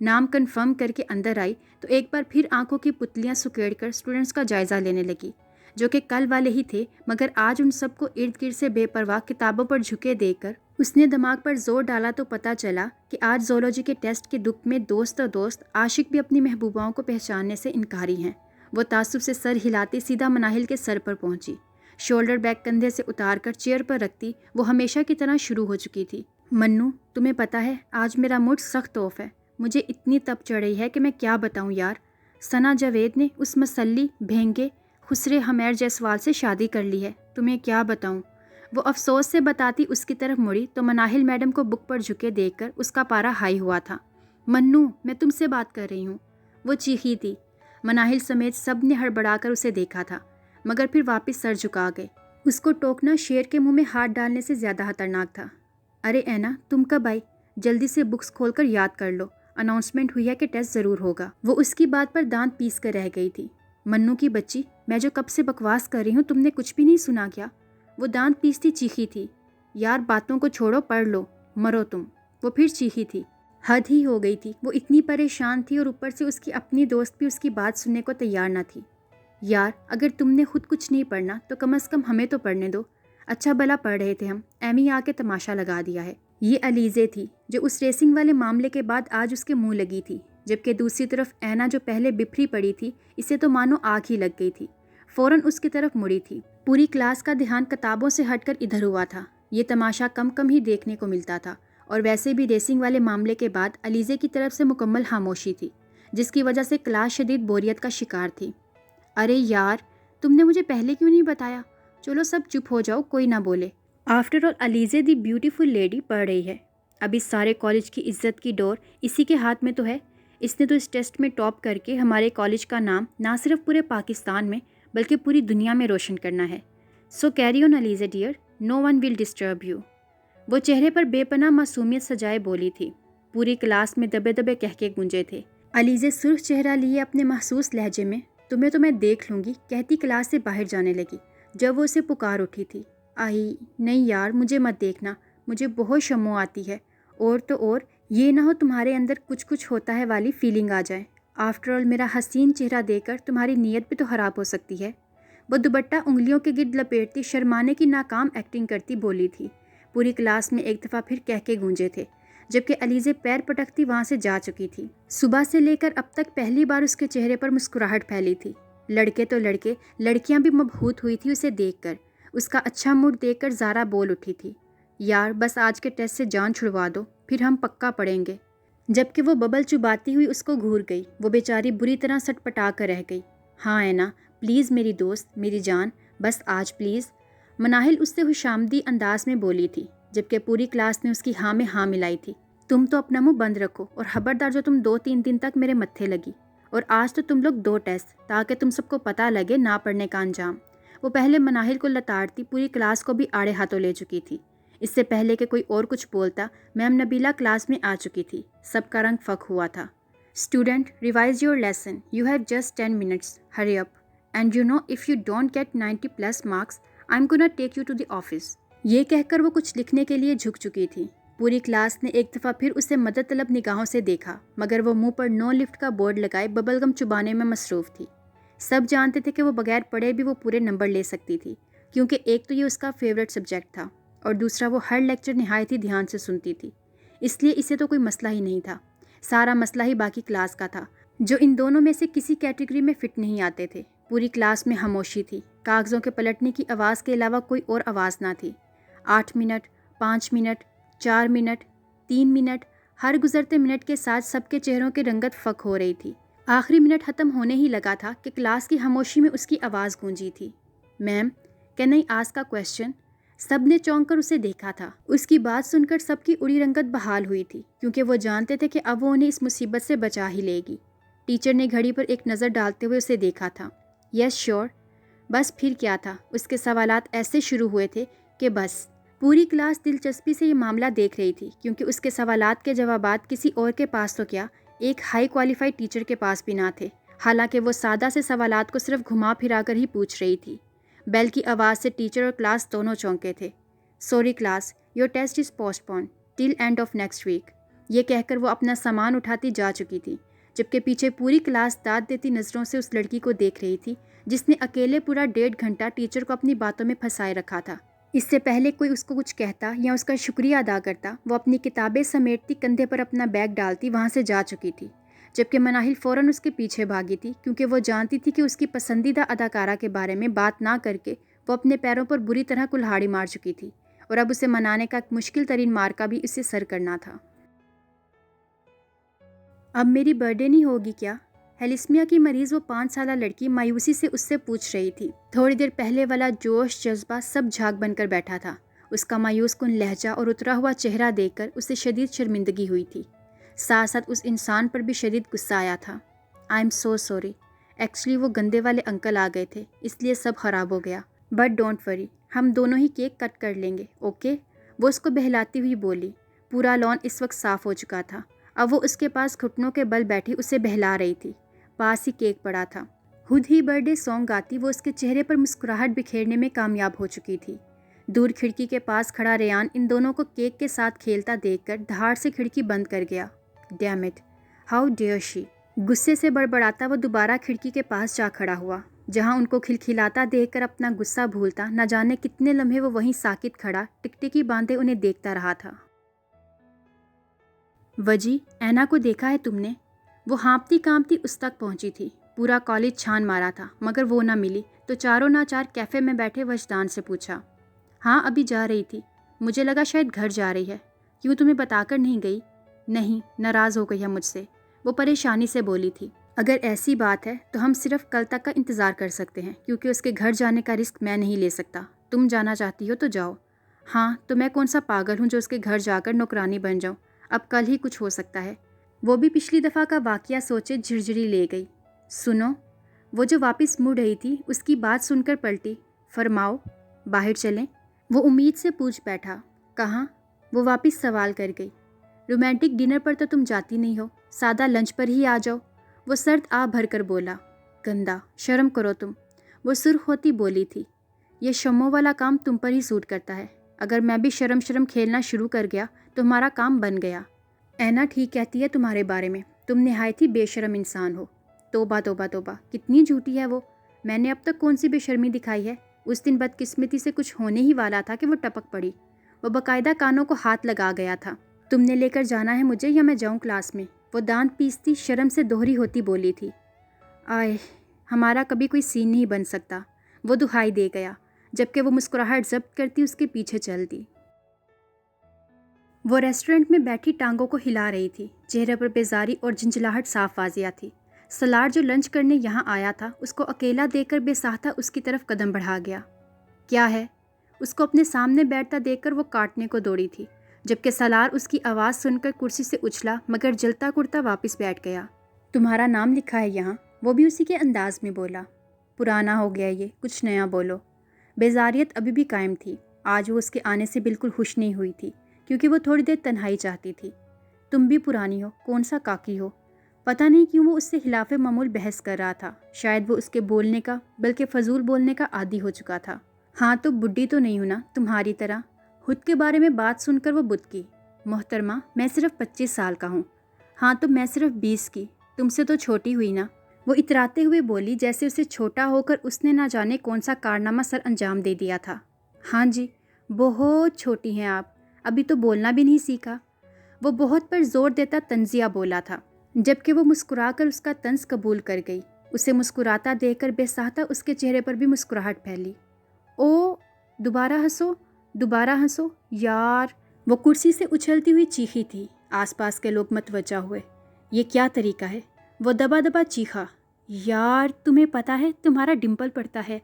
نام کنفرم کر کے اندر آئی تو ایک بار پھر آنکھوں کی پتلیاں سکیڑ کر اسٹوڈنٹس کا جائزہ لینے لگی، جو کہ کل والے ہی تھے، مگر آج ان سب کو ارد گرد سے بے پرواہ کتابوں پر جھکے دیکھ کر اس نے دماغ پر زور ڈالا تو پتہ چلا کہ آج زولوجی کے ٹیسٹ کے دکھ میں دوست و دوست عاشق بھی اپنی محبوباؤں کو پہچاننے سے انکاری ہیں۔ وہ تعصب سے سر ہلاتی سیدھا مناہل کے سر پر پہنچی، شولڈر بیگ کندھے سے اتار کر چیئر پر رکھتی وہ ہمیشہ کی طرح شروع ہو چکی تھی۔ منو، تمہیں پتہ ہے آج میرا موڈ سخت آف ہے، مجھے اتنی تپ چڑھ رہی ہے کہ میں کیا بتاؤں یار۔ ثنا جاوید نے اس مسلی بھینگے خسرے عمیر جیسوال سے شادی کر لی ہے، تمہیں کیا بتاؤں۔ وہ افسوس سے بتاتی اس کی طرف مڑی تو مناہل میڈم کو بک پر جھکے دیکھ کر اس کا پارا ہائی ہوا تھا۔ منو، میں تم سے بات کر رہی ہوں، وہ چیخی تھی۔ مناہل سمیت سب نے ہڑبڑا کر اسے دیکھا تھا، مگر پھر واپس سر جھکا گئے۔ اس کو ٹوکنا شیر کے منہ میں ہاتھ ڈالنے سے زیادہ خطرناک تھا۔ ارے اینا، تم کب آئی؟ جلدی سے بکس کھول کر یاد کر لو، اناؤنسمنٹ ہوئی ہے کہ ٹیسٹ ضرور ہوگا۔ وہ اس کی بات پر دانت پیس کر رہ گئی تھی۔ منو کی بچی، میں جو کب سے بکواس کر رہی ہوں تم نے کچھ بھی نہیں سنا کیا؟ وہ دانت پیستی چیخی تھی۔ یار باتوں کو چھوڑو، پڑھ لو، مرو تم، وہ پھر چیخی تھی۔ حد ہی ہو گئی تھی، وہ اتنی پریشان تھی اور اوپر سے اس کی اپنی دوست بھی اس کی بات سننے کو تیار نہ تھی۔ یار اگر تم نے خود کچھ نہیں پڑھنا تو کم از کم ہمیں تو پڑھنے دو۔ اچھا بھلا پڑھ رہے تھے ہم، ایمی آ کے تماشا لگا دیا ہے۔ یہ علیزے تھی جو اس ریسنگ والے معاملے کے بعد آج اس کے منہ لگی تھی، جبکہ دوسری طرف اینا جو پہلے بپھری پڑی تھی، اسے تو مانو آگ ہی لگ گئی تھی، فوراً اس کی طرف مڑی تھی۔ پوری کلاس کا دھیان کتابوں سے ہٹ کر ادھر ہوا تھا۔ یہ تماشا کم کم ہی دیکھنے کو ملتا تھا، اور ویسے بھی ریسنگ والے معاملے کے بعد علیزے کی طرف سے مکمل خاموشی تھی، جس کی وجہ سے کلاس شدید بوریت کا شکار تھی۔ ارے یار، تم نے مجھے پہلے کیوں نہیں بتایا؟ چلو سب چپ ہو جاؤ، کوئی نہ بولے۔ آفٹر آل علیزے دی بیوٹیفل لیڈی پڑھ رہی ہے، اب اس سارے کالج کی عزت کی ڈور اسی کے ہاتھ میں تو ہے۔ اس نے تو اس ٹیسٹ میں ٹاپ کر کے ہمارے کالج کا نام نہ صرف پورے پاکستان میں بلکہ پوری دنیا میں روشن کرنا ہے۔ So carry on Alizeh dear, no one will disturb you. وہ چہرے پر بے پناہ معصومیت سجائے بولی تھی۔ پوری کلاس میں دبے دبے کہکے گونجے تھے۔ علیزے سرخ چہرہ لیے اپنے محسوس لہجے میں تمہیں تو میں دیکھ لوں گی کہتی کلاس سے باہر جانے لگی، جب وہ اسے پکار اٹھی تھی۔ آئی نہیں یار، مجھے مت دیکھنا، مجھے بہت شمو آتی ہے، اور تو اور یہ نہ ہو تمہارے اندر کچھ کچھ ہوتا ہے والی فیلنگ آ جائے۔ آفٹر آل میرا حسین چہرہ دیکھ کر تمہاری نیت بھی تو خراب ہو سکتی ہے۔ وہ دوپٹہ انگلیوں کے گرد لپیٹتی شرمانے کی ناکام ایکٹنگ کرتی بولی تھی۔ پوری کلاس میں ایک دفعہ پھر کہکے گونجے تھے، جبکہ علیزے پیر پٹکتی وہاں سے جا چکی تھی۔ صبح سے لے کر اب تک پہلی بار اس کے چہرے پر مسکراہٹ پھیلی تھی۔ لڑکے تو لڑکے، لڑکیاں بھی مبہوت ہوئی تھی اسے دیکھ کر۔ اس کا اچھا موڈ دیکھ کر زارا بول اٹھی تھی، یار بس آج کے ٹیسٹ سے جان چھڑوا دو، پھر ہم پکا پڑیں گے۔ جبکہ وہ ببل چباتی ہوئی اس کو گھور گئی، وہ بیچاری بری طرح سٹ پٹا کر رہ گئی۔ ہاں اینا پلیز میری دوست، میری جان، بس آج پلیز، مناہل اس سے خوشامدی انداز میں بولی تھی، جبکہ پوری کلاس نے اس کی ہاں میں ہاں ملائی تھی۔ تم تو اپنا منہ بند رکھو، اور خبردار جو تم 2-3 دن تک میرے متھے لگی، اور آج تو تم لوگ 2 ٹیسٹ، تاکہ تم سب کو پتہ لگے نہ پڑھنے کا انجام۔ وہ پہلے مناہل کو لتاڑتی پوری کلاس کو بھی آڑے ہاتھوں لے چکی تھی۔ اس سے پہلے کہ کوئی اور کچھ بولتا، میم نبیلہ کلاس میں آ چکی تھی۔ سب کا رنگ فک ہوا تھا۔ Student revise your lesson, you have just 10 minutes, hurry up. And you know if you don't get 90+ marks I am gonna take you to the office. یہ کہہ کر وہ کچھ لکھنے کے لیے جھک چکی تھی. پوری کلاس نے ایک دفعہ پھر اسے مدد طلب نگاہوں سے دیکھا مگر وہ منہ پر نو لفٹ کا بورڈ لگائے ببل گم چبانے میں مصروف تھی. سب جانتے تھے کہ وہ بغیر پڑھے بھی وہ پورے نمبر لے سکتی تھی کیونکہ ایک تو یہ اس کا فیوریٹ سبجیکٹ تھا اور دوسرا وہ ہر لیکچر نہایت ہی دھیان سے سنتی تھی. اس لیے اسے تو کوئی مسئلہ ہی نہیں تھا. سارا مسئلہ ہی باقی کلاس کا تھا جو ان دونوں میں سے کسی کیٹیگری میں فٹ نہیں آتے تھے. پوری کلاس میں خاموشی تھی. کاغذوں کے پلٹنے کی آواز کے علاوہ کوئی اور آواز نہ تھی. 8 منٹ، 5 منٹ، 4 منٹ، 3 منٹ، ہر گزرتے منٹ کے ساتھ سب کے چہروں کی رنگت فک ہو رہی تھی. آخری منٹ ختم ہونے ہی لگا تھا کہ کلاس کی خاموشی میں اس کی آواز گونجی تھی. Ma'am can I ask a question? سب نے چونک کر اسے دیکھا تھا. اس کی بات سن کر سب کی اڑی رنگت بحال ہوئی تھی کیونکہ وہ جانتے تھے کہ اب وہ انہیں اس مصیبت سے بچا ہی لے گی. ٹیچر نے گھڑی پر ایک نظر ڈالتے ہوئے اسے دیکھا تھا. یس شیور. بس پھر کیا تھا. اس کے سوالات ایسے شروع ہوئے تھے کہ بس پوری کلاس دلچسپی سے یہ معاملہ دیکھ رہی تھی کیونکہ اس کے سوالات کے جوابات کسی اور کے پاس تو کیا ایک ہائی کوالیفائڈ ٹیچر کے پاس بھی نہ تھے. حالانکہ وہ سادہ سے سوالات کو صرف گھما پھرا کر ہی پوچھ رہی تھی. بیل کی آواز سے ٹیچر اور کلاس دونوں چونکے تھے. Sorry class, your test is postpone till end of next week. یہ کہہ کر وہ اپنا سامان اٹھاتی جا چکی تھی جبکہ پیچھے پوری کلاس داد دیتی نظروں سے اس لڑکی کو دیکھ رہی تھی جس نے اکیلے پورا 1.5 گھنٹہ ٹیچر کو اپنی باتوں میں پھنسائے رکھا تھا. اس سے پہلے کوئی اس کو کچھ کہتا یا اس کا شکریہ ادا کرتا وہ اپنی کتابیں سمیٹتی، کندھے پر اپنا بیگ ڈالتی وہاں سے جا چکی تھی جبکہ مناہل فوراً اس کے پیچھے بھاگی تھی کیونکہ وہ جانتی تھی کہ اس کی پسندیدہ اداکارہ کے بارے میں بات نہ کر کے وہ اپنے پیروں پر بری طرح کلہاڑی مار چکی تھی اور اب اسے منانے کا ایک مشکل ترین مارکا بھی اسے سر کرنا تھا. اب میری برتھ ڈے نہیں ہوگی کیا؟ ہیلیسمیا کی مریض وہ 5 سالہ لڑکی مایوسی سے اس سے پوچھ رہی تھی. تھوڑی دیر پہلے والا جوش جذبہ سب جھاگ بن کر بیٹھا تھا. اس کا مایوس کن لہجہ اور اترا ہوا چہرہ دیکھ کر اسے شدید شرمندگی ہوئی تھی. ساتھ ساتھ اس انسان پر بھی شدید غصہ آیا تھا. I am so sorry. Actually وہ گندے والے انکل آ گئے تھے اس لیے سب خراب ہو گیا. بٹ ڈونٹ وری، ہم دونوں ہی کیک کٹ کر لیں گے، اوکے؟ وہ اس کو بہلاتی ہوئی بولی. پورا لان اس وقت صاف ہو چکا تھا. اب وہ اس کے پاس گھٹنوں کے بل بیٹھی اسے بہلا رہی تھی. پاس ہی کیک پڑا تھا. خود ہی برتھ ڈے سانگ گاتی وہ اس کے چہرے پر مسکراہٹ بکھیرنے میں کامیاب ہو چکی تھی. دور کھڑکی کے پاس کھڑا ریان ان دونوں کو کیک کے ساتھ کھیلتا دیکھ کر دھاڑ سے کھڑکی بند کر گیا. ڈیم اٹ، ہاؤ ڈیئر شی. غصے سے بڑبڑاتا وہ دوبارہ کھڑکی کے پاس جا کھڑا ہوا جہاں ان کو کھلکھلاتا دیکھ کر اپنا غصہ بھولتا نہ جانے کتنے لمحے وہ وہیں ساکت کھڑا ٹکٹکی باندھے انہیں دیکھتا رہا تھا. وجی، اینا کو دیکھا ہے تم نے؟ وہ ہانپتی کانپتی اس تک پہنچی تھی. پورا کالج چھان مارا تھا مگر وہ نہ ملی تو چاروں ناچار کیفے میں بیٹھے وجدان سے پوچھا. ہاں ابھی جا رہی تھی. مجھے لگا شاید گھر جا رہی ہے. کیوں تمہیں بتا کر نہیں گئی؟ نہیں، ناراض ہو گئی ہے مجھ سے، وہ پریشانی سے بولی تھی. اگر ایسی بات ہے تو ہم صرف کل تک کا انتظار کر سکتے ہیں کیونکہ اس کے گھر جانے کا رسک میں نہیں لے سکتا. تم جانا چاہتی ہو تو جاؤ. ہاں تو میں کون سا پاگل ہوں جو اس کے گھر جا کر نوکرانی بن جاؤں. اب کل ہی کچھ ہو سکتا ہے. وہ بھی پچھلی دفعہ کا واقعہ سوچے جھرجھری لے گئی. سنو، وہ جو واپس مڑ رہی تھی اس کی بات سن کر پلٹی. فرماؤ، باہر چلیں؟ وہ امید سے پوچھ بیٹھا. کہاں؟ وہ واپس سوال کر گئی. رومانٹک ڈنر پر تو تم جاتی نہیں ہو، سادہ لنچ پر ہی آ جاؤ. وہ سرد آ بھر کر بولا. گندا، شرم کرو تم. وہ سرخ ہوتی بولی تھی. یہ شموں والا کام تم پر ہی سوٹ کرتا ہے. اگر میں بھی شرم شرم کھیلنا شروع کر گیا تو ہمارا کام بن گیا. اینا ٹھیک کہتی ہے تمہارے بارے میں، تم نہایت ہی بے شرم انسان ہو. توبہ توبہ توبہ، کتنی جھوٹی ہے وہ. میں نے اب تک کون سی بے شرمی دکھائی ہے؟ اس دن بدقسمتی سے کچھ ہونے ہی والا تھا کہ وہ ٹپک پڑی. وہ باقاعدہ کانوں کو ہاتھ لگا گیا تھا. تم نے لے کر جانا ہے مجھے یا میں جاؤں کلاس میں؟ وہ دانت پیستی شرم سے دوہری ہوتی بولی تھی. آئے، ہمارا کبھی کوئی سین نہیں بن سکتا، وہ دہائی دے گیا جبکہ وہ مسکراہٹ ضبط کرتی اس کے پیچھے چل دی. وہ ریسٹورنٹ میں بیٹھی ٹانگوں کو ہلا رہی تھی. چہرے پر بیزاری اور جھنجھلاہٹ صاف واضح تھی. سلاڑ جو لنچ کرنے یہاں آیا تھا اس کو اکیلا دیکھ کر بے ساختہ اس کی طرف قدم بڑھا گیا. کیا ہے؟ اس کو اپنے سامنے بیٹھتا دیکھ کر وہ کاٹنے کو دوڑی تھی جبکہ سلار اس کی آواز سن کر کرسی سے اچھلا مگر جلتا کرتا واپس بیٹھ گیا. تمہارا نام لکھا ہے یہاں، وہ بھی اسی کے انداز میں بولا. پرانا ہو گیا یہ، کچھ نیا بولو. بیزاریت ابھی بھی قائم تھی. آج وہ اس کے آنے سے بالکل خوش نہیں ہوئی تھی کیونکہ وہ تھوڑی دیر تنہائی چاہتی تھی. تم بھی پرانی ہو، کون سا کاکی ہو. پتہ نہیں کیوں وہ اس سے خلاف معمول بحث کر رہا تھا، شاید وہ اس کے بولنے کا بلکہ فضول بولنے کا عادی ہو چکا تھا۔ ہاں تو بڈھی تو نہیں ہوں نا تمہاری طرح۔ خود کے بارے میں بات سن کر وہ بدکی۔ محترمہ میں صرف 25 سال کا ہوں۔ ہاں تو میں صرف 20 کی، تم سے تو چھوٹی ہوئی نا، وہ اتراتے ہوئے بولی جیسے اسے چھوٹا ہو کر اس نے نہ جانے کون سا کارنامہ سر انجام دے دیا تھا۔ ہاں جی بہت چھوٹی ہیں آپ، ابھی تو بولنا بھی نہیں سیکھا۔ وہ بہت پر زور دیتا تنزیہ بولا تھا، جبکہ وہ مسکرا کر اس کا طنز قبول کر گئی۔ اسے مسکراتا دیکھ کر بے ساختہ اس کے چہرے پر بھی مسکراہٹ پھیلی۔ او دوبارہ ہنسو، دوبارہ ہنسو یار۔ وہ کرسی سے اچھلتی ہوئی چیخی تھی۔ آس پاس کے لوگ متوجہ ہوئے۔ یہ کیا طریقہ ہے؟ وہ دبا دبا چیخا۔ یار تمہیں پتہ ہے تمہارا ڈمپل پڑتا ہے،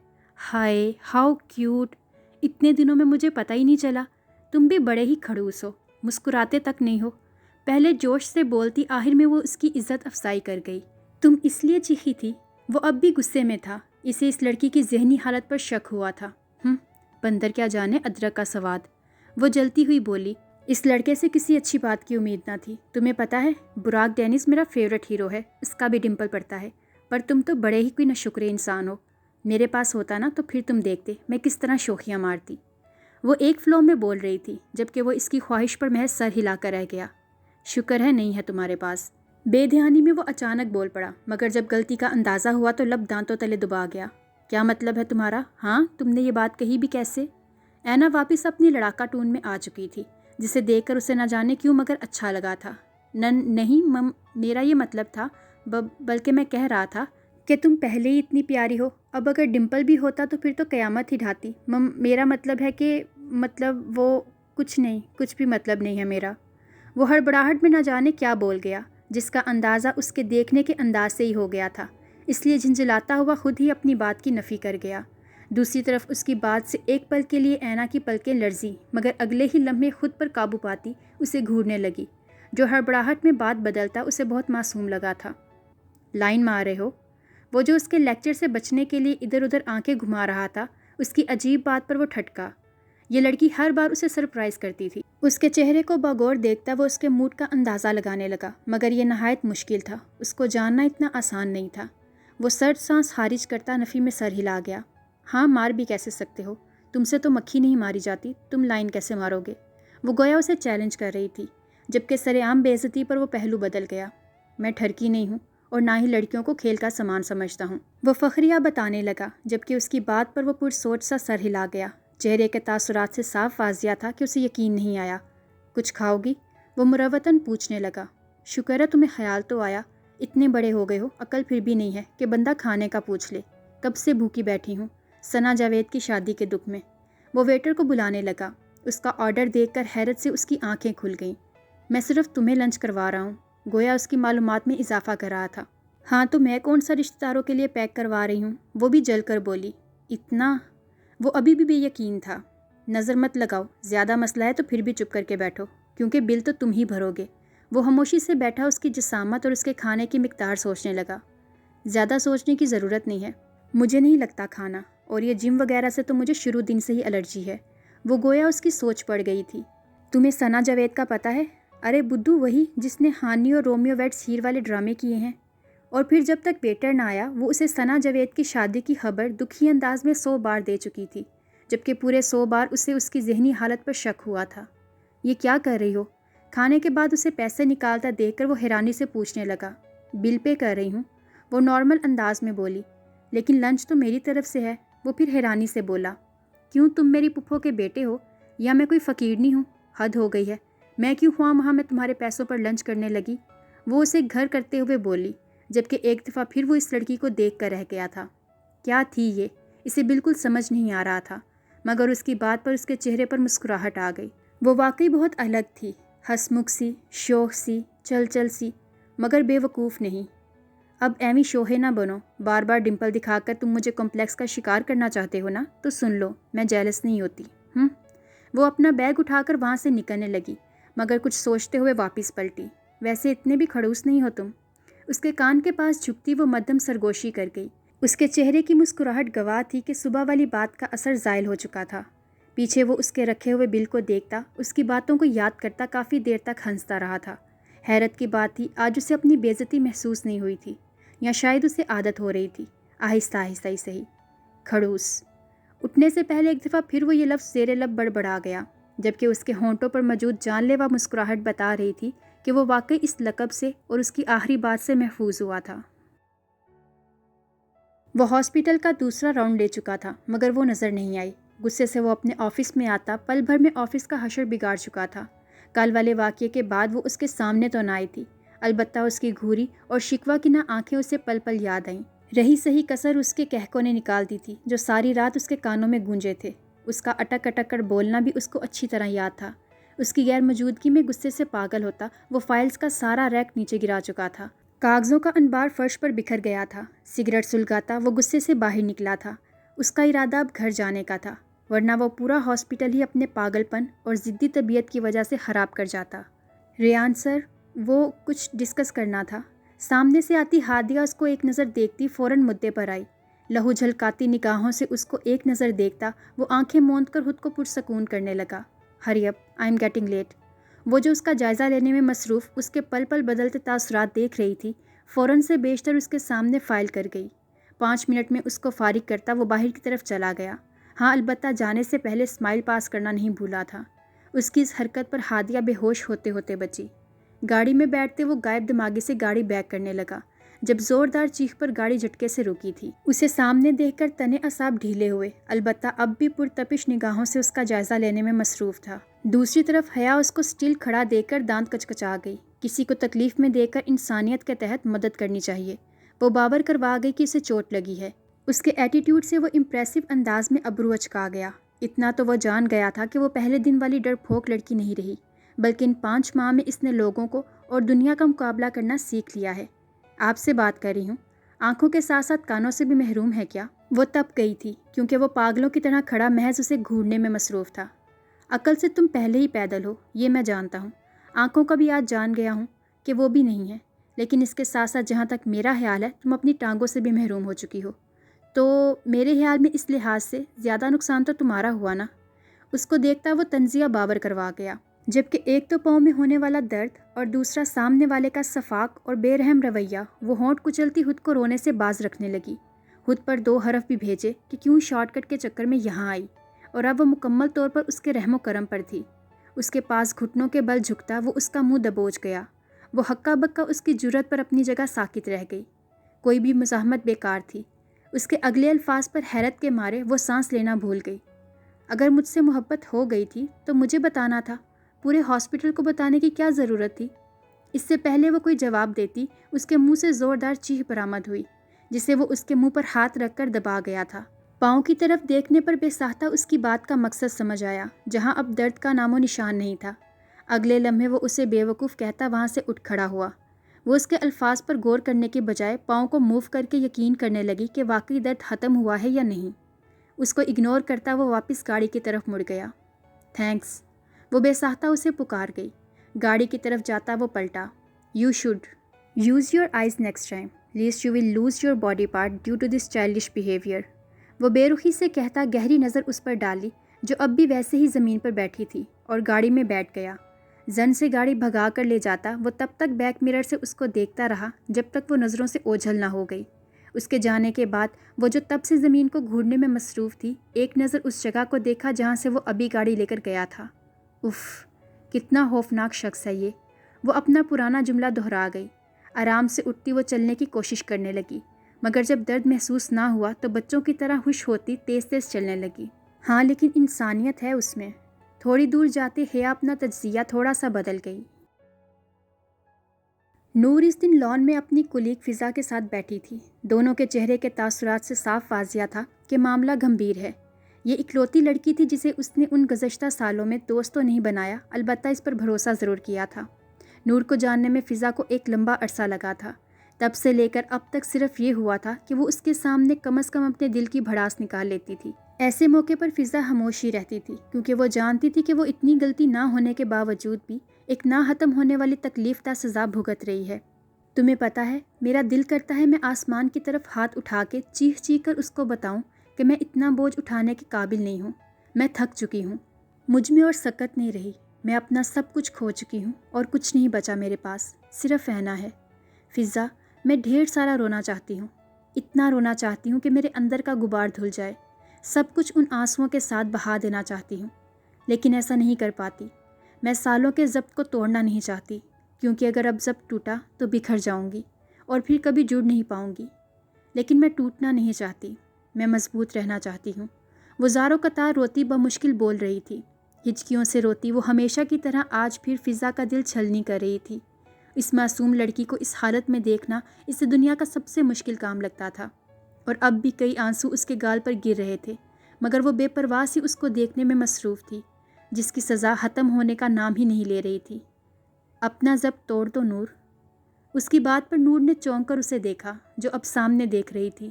ہائے ہاؤ کیوٹ، اتنے دنوں میں مجھے پتہ ہی نہیں چلا۔ تم بھی بڑے ہی کھڑوس ہو، مسکراتے تک نہیں ہو۔ پہلے جوش سے بولتی، آخر میں وہ اس کی عزت افزائی کر گئی۔ تم اس لیے چیخی تھی؟ وہ اب بھی غصے میں تھا، اسے اس لڑکی کی ذہنی حالت پر شک ہوا تھا۔ بندر کیا جانے ادرک کا سواد۔ وہ جلتی ہوئی بولی، اس لڑکے سے کسی اچھی بات کی امید نہ تھی۔ تمہیں پتہ ہے براک ڈینس میرا فیورٹ ہیرو ہے، اس کا بھی ڈمپل پڑتا ہے، پر تم تو بڑے ہی کوئی ناشکرے انسان ہو۔ میرے پاس ہوتا نا تو پھر تم دیکھتے میں کس طرح شوخیاں مارتی۔ وہ ایک فلو میں بول رہی تھی، جبکہ وہ اس کی خواہش پر محض سر ہلا کر رہ گیا۔ شکر ہے نہیں ہے تمہارے پاس۔ بے دھیانی میں وہ اچانک بول پڑا، مگر جب غلطی کا اندازہ ہوا تو لب دانتوں تلے دبا گیا۔ کیا مطلب ہے تمہارا؟ ہاں تم نے یہ بات کہی بھی کیسے؟ اینا واپس اپنی لڑاکا ٹون میں آ چکی تھی، جسے دیکھ کر اسے نہ جانے کیوں مگر اچھا لگا تھا۔ نہیں میرا یہ مطلب تھا، بلکہ میں کہہ رہا تھا کہ تم پہلے ہی اتنی پیاری ہو، اب اگر ڈمپل بھی ہوتا تو پھر تو قیامت ہی ڈھاتی۔ میرا مطلب ہے کہ وہ کچھ نہیں، کچھ بھی مطلب نہیں ہے میرا۔ وہ ہڑبڑاہٹ میں نہ جانے کیا بول گیا، جس کا اندازہ اس کے دیکھنے کے انداز سے ہی ہو گیا تھا، اس لیے جھنجھلاتا ہوا خود ہی اپنی بات کی نفی کر گیا۔ دوسری طرف اس کی بات سے ایک پل کے لیے اینا کی پلکیں لرزی، مگر اگلے ہی لمحے خود پر قابو پاتی اسے گھورنے لگی۔ جو ہڑبڑاہٹ میں بات بدلتا اسے بہت معصوم لگا تھا۔ لائن مار رہے ہو؟ وہ جو اس کے لیکچر سے بچنے کے لیے ادھر ادھر آنکھیں گھما رہا تھا، اس کی عجیب بات پر وہ ٹھٹکا۔ یہ لڑکی ہر بار اسے سرپرائز کرتی تھی۔ اس کے چہرے کو بغور دیکھتا وہ اس کے موڈ کا اندازہ لگانے لگا، مگر یہ نہایت مشکل تھا، اس کو جاننا اتنا آسان نہیں تھا۔ وہ سرد سانس خارج کرتا نفی میں سر ہلا گیا۔ ہاں مار بھی کیسے سکتے ہو؟ تم سے تو مکھی نہیں ماری جاتی، تم لائن کیسے مارو گے؟ وہ گویا اسے چیلنج کر رہی تھی، جبکہ سر عام بے عزتی پر وہ پہلو بدل گیا۔ میں ٹھرکی نہیں ہوں اور نہ ہی لڑکیوں کو کھیل کا سامان سمجھتا ہوں، وہ فخریہ بتانے لگا، جبکہ اس کی بات پر وہ پرسوچ سا سر ہلا گیا۔ چہرے کے تاثرات سے صاف واضح تھا کہ اسے یقین نہیں آیا۔ کچھ کھاؤ گی؟ وہ مروتاً پوچھنے لگا۔ شکر ہے تمہیں خیال تو آیا، اتنے بڑے ہو گئے ہو، عقل پھر بھی نہیں ہے کہ بندہ کھانے کا پوچھ لے۔ کب سے بھوکی بیٹھی ہوں، ثنا جاوید کی شادی کے دکھ میں۔ وہ ویٹر کو بلانے لگا۔ اس کا آرڈر دیکھ کر حیرت سے اس کی آنکھیں کھل گئیں۔ میں صرف تمہیں لنچ کروا رہا ہوں، گویا اس کی معلومات میں اضافہ کر رہا تھا۔ ہاں تو میں کون سا رشتہ داروں کے لیے پیک کروا رہی ہوں؟ وہ بھی جل کر بولی۔ اتنا؟ وہ ابھی بھی بے یقین تھا۔ نظر مت لگاؤ، زیادہ مسئلہ ہے تو پھر بھی چپ کر کے بیٹھو، کیونکہ بل تو تم ہی بھرو گے۔ وہ خاموشی سے بیٹھا اس کی جسامت اور اس کے کھانے کی مقدار سوچنے لگا۔ زیادہ سوچنے کی ضرورت نہیں ہے، مجھے نہیں لگتا کھانا، اور یہ جم وغیرہ سے تو مجھے شروع دن سے ہی الرجی ہے۔ وہ گویا اس کی سوچ پڑ گئی تھی۔ تمہیں ثنا جاوید کا پتہ ہے؟ ارے بدھو، وہی جس نے ہانی اور رومیو ویڈس ہیر والے ڈرامے کیے ہیں۔ اور پھر جب تک ویٹر نہ آیا وہ اسے ثنا جاوید کی شادی کی خبر دکھی انداز میں 100 بار دے چکی تھی، جبکہ پورے 100 بار اسے اس کی ذہنی حالت پر شک ہوا تھا۔ یہ کیا کر رہی ہو؟ کھانے کے بعد اسے پیسے نکالتا دیکھ کر وہ حیرانی سے پوچھنے لگا۔ بل پے کر رہی ہوں، وہ نارمل انداز میں بولی۔ لیکن لنچ تو میری طرف سے ہے، وہ پھر حیرانی سے بولا۔ کیوں، تم میری پھپھو کے بیٹے ہو یا میں کوئی فقیرنی ہوں؟ حد ہو گئی ہے، میں کیوں خواہ مخواہ میں تمہارے پیسوں پر لنچ کرنے لگی؟ وہ اسے گھر کرتے ہوئے بولی، جبکہ ایک دفعہ پھر وہ اس لڑکی کو دیکھ کر رہ گیا تھا۔ کیا تھی یہ؟ اسے بالکل سمجھ نہیں آ رہا تھا، مگر اس کی بات پر اس کے چہرے پر مسکراہٹ آ گئی۔ وہ واقعی بہت الگ تھی، ہنسمکھ سی، شوخ سی، چل سی، مگر بے وقوف نہیں۔ اب ایویں شوہے نہ بنو، بار بار ڈمپل دکھا کر تم مجھے کمپلیکس کا شکار کرنا چاہتے ہو نا؟ تو سن لو، میں جیلس نہیں ہوتی۔ وہ اپنا بیگ اٹھا کر وہاں سے نکلنے لگی، مگر کچھ سوچتے ہوئے واپس پلٹی۔ ویسے اتنے بھی کھڑوس نہیں ہو تم۔ اس کے کان کے پاس جھکتی وہ مدھم سرگوشی کر گئی۔ اس کے چہرے کی مسکراہٹ گواہ تھی کہ صبح والی بات کا اثر زائل ہو چکا تھا۔ پیچھے وہ اس کے رکھے ہوئے بل کو دیکھتا، اس کی باتوں کو یاد کرتا کافی دیر تک ہنستا رہا تھا۔ حیرت کی بات تھی آج اسے اپنی بے عزتی محسوس نہیں ہوئی تھی، یا شاید اسے عادت ہو رہی تھی۔ آہستہ آہستہ ہی صحیح۔ کھڑوس۔ اٹھنے سے پہلے ایک دفعہ پھر وہ یہ لفظ زیر لب بڑبڑا گیا، جبکہ اس کے ہونٹوں پر موجود جان لیوا مسکراہٹ بتا رہی تھی کہ وہ واقعی اس لقب سے اور اس کی آخری بات سے محفوظ ہوا تھا۔ وہ ہاسپٹل کا دوسرا راؤنڈ لے چکا تھا مگر وہ نظر نہیں آئی۔ غصے سے وہ اپنے آفس میں آتا پل بھر میں آفس کا حشر بگاڑ چکا تھا۔ کل والے واقعے کے بعد وہ اس کے سامنے تو نہ آئی تھی، البتہ اس کی گھوری اور شکوہ کی نہ آنکھیں اسے پل پل یاد آئیں۔ رہی صحیح کسر اس کے کہکوں نے نکال دی تھی جو ساری رات اس کے کانوں میں گونجے تھے۔ اس کا اٹک اٹک کر بولنا بھی اس کو اچھی طرح یاد تھا۔ اس کی غیر موجودگی میں غصے سے پاگل ہوتا وہ فائلز کا سارا ریک نیچے گرا چکا تھا۔ کاغذوں کا انبار فرش پر بکھر گیا تھا۔ سگریٹ سلگاتا وہ غصے سے باہر نکلا تھا۔ اس کا ارادہ اب گھر جانے کا تھا، ورنہ وہ پورا ہاسپٹل ہی اپنے پاگل پن اور ضدی طبیعت کی وجہ سے خراب کر جاتا۔ ریان سر، وہ کچھ ڈسکس کرنا تھا۔ سامنے سے آتی ہادیہ اس کو ایک نظر دیکھتی فوراً مدعے پر آئی۔ لہو جھلکاتی نگاہوں سے اس کو ایک نظر دیکھتا وہ آنکھیں موند کر خود کو پرسکون کرنے لگا۔ ہری اپ، آئی ایم گیٹنگ لیٹ۔ وہ جو اس کا جائزہ لینے میں مصروف اس کے پل پل بدلتے تاثرات دیکھ رہی تھی، فوراً سے بیشتر اس کے سامنے فائل کر گئی۔ 5 منٹ میں اس کو فارغ کرتا وہ باہر کی طرف چلا گیا۔ ہاں، البتہ جانے سے پہلے اسمائل پاس کرنا نہیں بھولا تھا۔ اس کی اس حرکت پر ہادیہ بے ہوش ہوتے ہوتے بچی۔ گاڑی میں بیٹھتے وہ غائب دماغی سے گاڑی بیک کرنے لگا، جب زوردار چیخ پر گاڑی جھٹکے سے رکی تھی۔ اسے سامنے دیکھ کر تنے اعصاب ڈھیلے ہوئے، البتہ اب بھی پرتپش نگاہوں سے اس کا جائزہ لینے میں مصروف تھا۔ دوسری طرف حیا اس کو سٹل کھڑا دیکھ کر دانت کچکچا گئی۔ کسی کو تکلیف میں دیکھ کر انسانیت کے تحت مدد کرنی چاہیے۔ وہ باور کروا گئی کہ اسے چوٹ لگی ہے۔ اس کے ایٹیٹیوڈ سے وہ امپریسو انداز میں ابرو اچکا گیا۔ اتنا تو وہ جان گیا تھا کہ وہ پہلے دن والی ڈر پھونک لڑکی نہیں رہی، بلکہ ان 5 ماہ میں اس نے لوگوں کو اور دنیا کا مقابلہ کرنا سیکھ لیا ہے۔ آپ سے بات کر رہی ہوں۔ آنکھوں کے ساتھ ساتھ کانوں سے بھی محروم ہے کیا؟ وہ تپ گئی تھی کیونکہ وہ پاگلوں کی طرح کھڑا محض اسے گھورنے میں مصروف تھا۔ عقل سے تم پہلے ہی پیدل ہو، یہ میں جانتا ہوں۔ آنکھوں کا بھی آج جان گیا ہوں کہ وہ بھی نہیں ہے، لیکن اس کے ساتھ ساتھ جہاں تک میرا خیال ہے تم اپنی ٹانگوں سے بھی محروم ہو چکی ہو۔ تو میرے خیال میں اس لحاظ سے زیادہ نقصان تو تمہارا ہوا نا؟ اس کو دیکھتا وہ تنزیہ باور کروا گیا، جبکہ ایک تو پاؤں میں ہونے والا درد اور دوسرا سامنے والے کا صفاق اور بے رحم رویہ، وہ ہونٹ کچلتی خود کو رونے سے باز رکھنے لگی۔ خود پر 2 حرف بھی بھیجے کہ کیوں شارٹ کٹ کے چکر میں یہاں آئی، اور اب وہ مکمل طور پر اس کے رحم و کرم پر تھی۔ اس کے پاس گھٹنوں کے بل جھکتا وہ اس کا منہ دبوچ گیا۔ وہ ہکا بکا اس کی جرت پر اپنی جگہ ساکت رہ گئی۔ کوئی بھی مزاحمت بیکار تھی۔ اس کے اگلے الفاظ پر حیرت کے مارے وہ سانس لینا بھول گئی۔ اگر مجھ سے محبت ہو گئی تھی تو مجھے بتانا تھا، پورے ہاسپٹل کو بتانے کی کیا ضرورت تھی؟ اس سے پہلے وہ کوئی جواب دیتی، اس کے منہ سے زوردار چیخ برآمد ہوئی، جسے وہ اس کے منہ پر ہاتھ رکھ کر دبا گیا تھا۔ پاؤں کی طرف دیکھنے پر بے ساختہ اس کی بات کا مقصد سمجھ آیا، جہاں اب درد کا نام و نشان نہیں تھا۔ اگلے لمحے وہ اسے بے وقوف کہتا وہاں سے اٹھ کھڑا ہوا۔ وہ اس کے الفاظ پر غور کرنے کے بجائے پاؤں کو موو کر کے یقین کرنے لگی کہ واقعی درد ختم ہوا ہے یا نہیں۔ اس کو اگنور کرتا وہ واپس گاڑی کی طرف مڑ گیا۔ تھینکس، وہ بے ساختہ اسے پکار گئی۔ گاڑی کی طرف جاتا وہ پلٹا۔ You should use your eyes next time, lest you will lose your body part due to this childish behaviour. وہ بے رخی سے کہتا گہری نظر اس پر ڈالی جو اب بھی ویسے ہی زمین پر بیٹھی تھی، اور گاڑی میں بیٹھ گیا۔ زن سے گاڑی بھگا کر لے جاتا وہ تب تک بیک مرر سے اس کو دیکھتا رہا جب تک وہ نظروں سے اوجھل نہ ہو گئی۔ اس کے جانے کے بعد وہ جو تب سے زمین کو گھورنے میں مصروف تھی، ایک نظر اس جگہ کو دیکھا جہاں سے وہ ابھی گاڑی لے کر گیا تھا۔ اف، کتنا خوفناک شخص ہے یہ۔ وہ اپنا پرانا جملہ دہرا گئی۔ آرام سے اٹھتی وہ چلنے کی کوشش کرنے لگی، مگر جب درد محسوس نہ ہوا تو بچوں کی طرح خوش ہوتی تیز تیز چلنے لگی۔ ہاں، لیکن انسانیت ہے اس میں۔ تھوڑی دور جاتے حیا اپنا تجزیہ تھوڑا سا بدل گئی۔ نور اس دن لان میں اپنی کولیگ فضا کے ساتھ بیٹھی تھی۔ دونوں کے چہرے کے تاثرات سے صاف واضح تھا کہ معاملہ گمبھیر ہے۔ یہ اکلوتی لڑکی تھی جسے اس نے ان گزشتہ سالوں میں دوست تو نہیں بنایا، البتہ اس پر بھروسہ ضرور کیا تھا۔ نور کو جاننے میں فضا کو ایک لمبا عرصہ لگا تھا۔ تب سے لے کر اب تک صرف یہ ہوا تھا کہ وہ اس کے سامنے کم از کم اپنے دل کی بھڑاس نکال لیتی تھی۔ ایسے موقع پر فضا خاموش ہی رہتی تھی، کیونکہ وہ جانتی تھی کہ وہ اتنی غلطی نہ ہونے کے باوجود بھی ایک نہ ختم ہونے والی تکلیف دہ سزا بھگت رہی ہے۔ تمہیں پتہ ہے، میرا دل کرتا ہے میں آسمان کی طرف ہاتھ اٹھا کے چیخ چیخ کر اس کو بتاؤں کہ میں اتنا بوجھ اٹھانے کے قابل نہیں ہوں، میں تھک چکی ہوں، مجھ میں اور سکت نہیں رہی۔ میں اپنا سب کچھ کھو چکی ہوں اور کچھ نہیں بچا میرے پاس، صرف اینا ہے۔ فضا، میں ڈھیر سارا رونا چاہتی ہوں، اتنا رونا چاہتی ہوں کہ میرے اندر کا غبار دھل جائے، سب کچھ ان آنسوؤں کے ساتھ بہا دینا چاہتی ہوں، لیکن ایسا نہیں کر پاتی۔ میں سالوں کے ضبط کو توڑنا نہیں چاہتی، کیونکہ اگر اب ضبط ٹوٹا تو بکھر جاؤں گی اور پھر کبھی جڑ نہیں پاؤں گی۔ لیکن میں ٹوٹنا نہیں چاہتی، میں مضبوط رہنا چاہتی ہوں۔ وہ زاروں قطار روتی بمشکل بول رہی تھی، ہچکیوں سے روتی وہ ہمیشہ کی طرح آج پھر فضا کا دل چھلنی کر رہی تھی۔ اس معصوم لڑکی کو اس حالت میں دیکھنا اسے دنیا کا سب سے مشکل کام لگتا تھا، اور اب بھی کئی آنسو اس کے گال پر گر رہے تھے، مگر وہ بے پرواہ سی اس کو دیکھنے میں مصروف تھی، جس کی سزا ختم ہونے کا نام ہی نہیں لے رہی تھی۔ اپنا ضبط توڑ دو نور۔ اس کی بات پر نور نے چونک کر اسے دیکھا، جو اب سامنے دیکھ رہی تھی۔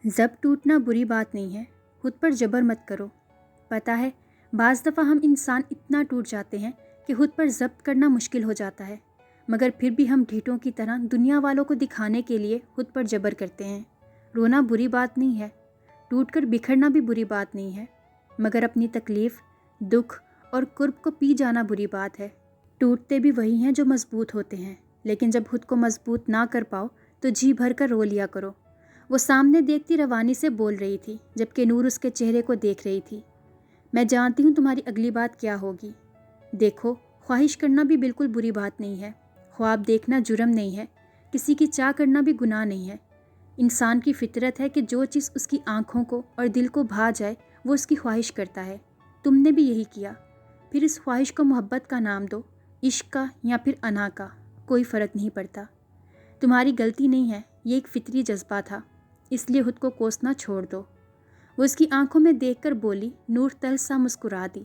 ضبط ٹوٹنا بری بات نہیں ہے، خود پر جبر مت کرو۔ پتہ ہے، بعض دفعہ ہم انسان اتنا ٹوٹ جاتے ہیں کہ خود پر ضبط کرنا مشکل ہو جاتا ہے، مگر پھر بھی ہم ڈھیٹوں کی طرح دنیا والوں کو دکھانے کے لیے خود پر جبر کرتے ہیں۔ رونا بری بات نہیں ہے، ٹوٹ کر بکھرنا بھی بری بات نہیں ہے، مگر اپنی تکلیف، دکھ اور کرب کو پی جانا بری بات ہے۔ ٹوٹتے بھی وہی ہیں جو مضبوط ہوتے ہیں، لیکن جب خود کو مضبوط نہ کر پاؤ تو جی بھر کر رو لیا کرو۔ وہ سامنے دیکھتی روانی سے بول رہی تھی، جبکہ نور اس کے چہرے کو دیکھ رہی تھی۔ میں جانتی ہوں تمہاری اگلی بات کیا ہوگی۔ دیکھو، خواہش کرنا بھی بالکل بری بات نہیں ہے، خواب دیکھنا جرم نہیں ہے، کسی کی چاہ کرنا بھی گناہ نہیں ہے۔ انسان کی فطرت ہے کہ جو چیز اس کی آنکھوں کو اور دل کو بھا جائے وہ اس کی خواہش کرتا ہے۔ تم نے بھی یہی کیا، پھر اس خواہش کو محبت کا نام دو، عشق کا یا پھر انا کا، کوئی فرق نہیں پڑتا۔ تمہاری غلطی نہیں ہے، یہ ایک فطری جذبہ تھا، اس لیے خود کو کوسنا چھوڑ دو۔ وہ اس کی آنکھوں میں دیکھ کر بولی۔ نور تلخ سا مسکرا دی۔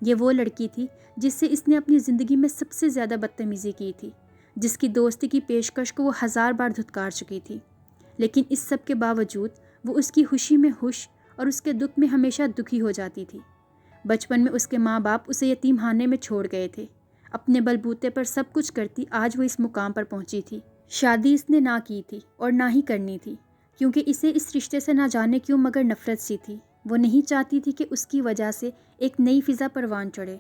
یہ وہ لڑکی تھی جس سے اس نے اپنی زندگی میں سب سے زیادہ بدتمیزی کی تھی، جس کی دوستی کی پیشکش کو وہ 1000 بار دھتکار چکی تھی، لیکن اس سب کے باوجود وہ اس کی خوشی میں خوش اور اس کے دکھ میں ہمیشہ دکھی ہو جاتی تھی۔ بچپن میں اس کے ماں باپ اسے یتیم خانے میں چھوڑ گئے تھے، اپنے بل بوتے پر سب کچھ کرتی آج وہ اس مقام پر پہنچی تھی۔ شادی اس نے نہ کی تھی اور نہ ہی کرنی تھی، کیونکہ اسے اس رشتے سے نہ جانے کیوں مگر نفرت سی تھی۔ وہ نہیں چاہتی تھی کہ اس کی وجہ سے ایک نئی فضا پروان چڑھے۔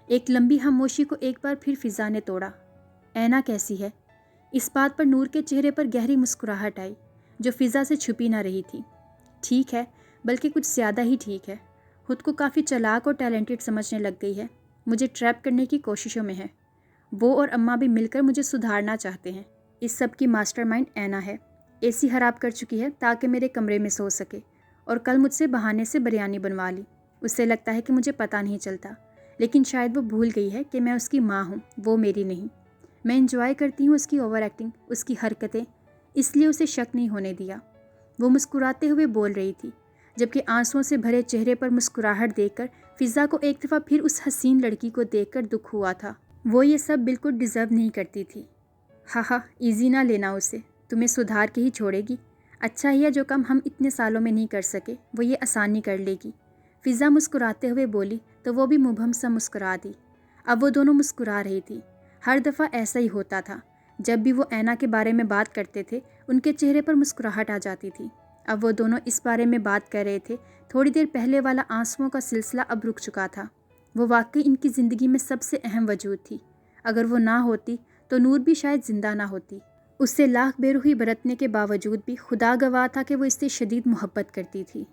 ایک لمبی خاموشی کو ایک بار پھر فضا نے توڑا۔ اینا کیسی ہے؟ اس بات پر نور کے چہرے پر گہری مسکراہٹ آئی، جو فضا سے چھپی نہ رہی تھی۔ ٹھیک ہے، بلکہ کچھ زیادہ ہی ٹھیک ہے، خود کو کافی چالاک اور ٹیلنٹڈ سمجھنے لگ گئی ہے، مجھے ٹریپ کرنے کی کوششوں میں ہے۔ وہ اور اماں بھی مل کر مجھے سدھارنا چاہتے ہیں۔ اس سب کی ماسٹر مائنڈ اینا ہے، اے سی خراب کر چکی ہے تاکہ میرے کمرے میں سو سکے، اور کل مجھ سے بہانے سے بریانی بنوا لی۔ اسے لگتا ہے کہ مجھے پتہ نہیں چلتا، لیکن شاید وہ بھول گئی ہے کہ میں اس کی ماں ہوں، وہ میری نہیں۔ میں انجوائے کرتی ہوں اس کی اوور ایکٹنگ، اس کی حرکتیں، اس لیے اسے شک نہیں ہونے دیا۔ وہ مسکراتے ہوئے بول رہی تھی، جبکہ آنسوؤں سے بھرے چہرے پر مسکراہٹ دیکھ کر فضا کو ایک دفعہ پھر اس حسین لڑکی کو دیکھ کر دکھ ہوا تھا۔ وہ یہ سب بالکل ڈیزرو نہیں کرتی تھی۔ ہاں، ایزی نہ لینا اسے، تمہیں سدھار کے ہی چھوڑے گی۔ اچھا ہی ہے جو کم ہم اتنے سالوں میں نہیں کر سکے وہ یہ آسانی کر لے گی۔ فضا مسکراتے ہوئے بولی تو وہ بھی مبہم سا مسکرا دی۔ اب وہ دونوں مسکرا رہی تھی۔ ہر دفعہ ایسا ہی ہوتا تھا، جب بھی وہ اینا کے بارے میں بات کرتے تھے ان کے چہرے پر مسکراہٹ آ جاتی تھی۔ اب وہ دونوں اس بارے میں بات کر رہے تھے، تھوڑی دیر پہلے والا آنسوؤں کا سلسلہ اب رک چکا تھا۔ وہ واقعی ان کی زندگی میں سب سے اہم وجود تھی۔ اگر وہ نہ ہوتی تو نور بھی شاید زندہ نہ ہوتی۔ اس سے لاکھ بے رحمی برتنے کے باوجود بھی خدا گواہ تھا کہ وہ اس سے شدید محبت کرتی تھی۔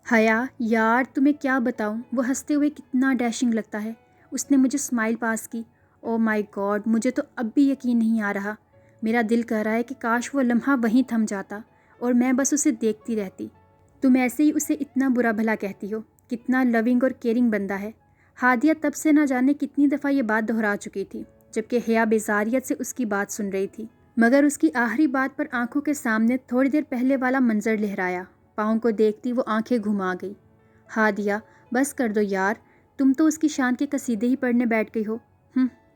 حیا، یار تمہیں کیا بتاؤں، وہ ہنستے ہوئے کتنا ڈیشنگ لگتا ہے۔ اس نے مجھے اسمائل پاس کی۔ او مائی گاڈ، مجھے تو اب بھی یقین نہیں آ رہا۔ میرا دل کہہ رہا ہے کہ کاش وہ لمحہ وہیں تھم جاتا اور میں بس اسے دیکھتی رہتی۔ تم ایسے ہی اسے اتنا برا بھلا کہتی ہو، کتنا لونگ اور کیئرنگ بندہ ہے۔ ہادیہ تب سے نہ جانے کتنی دفعہ یہ بات دہرا چکی تھی، جبکہ حیا بیزاریت سے اس کی بات سن رہی تھی، مگر اس کی آخری بات پر آنکھوں کے سامنے تھوڑی دیر پہلے والا منظر لہرایا۔ پاؤں کو دیکھتی وہ آنکھیں گھما گئی۔ ہادیہ، بس کر دو یار، تم تو اس کی شان کے قصیدے ہی پڑھنے بیٹھ گئی ہو۔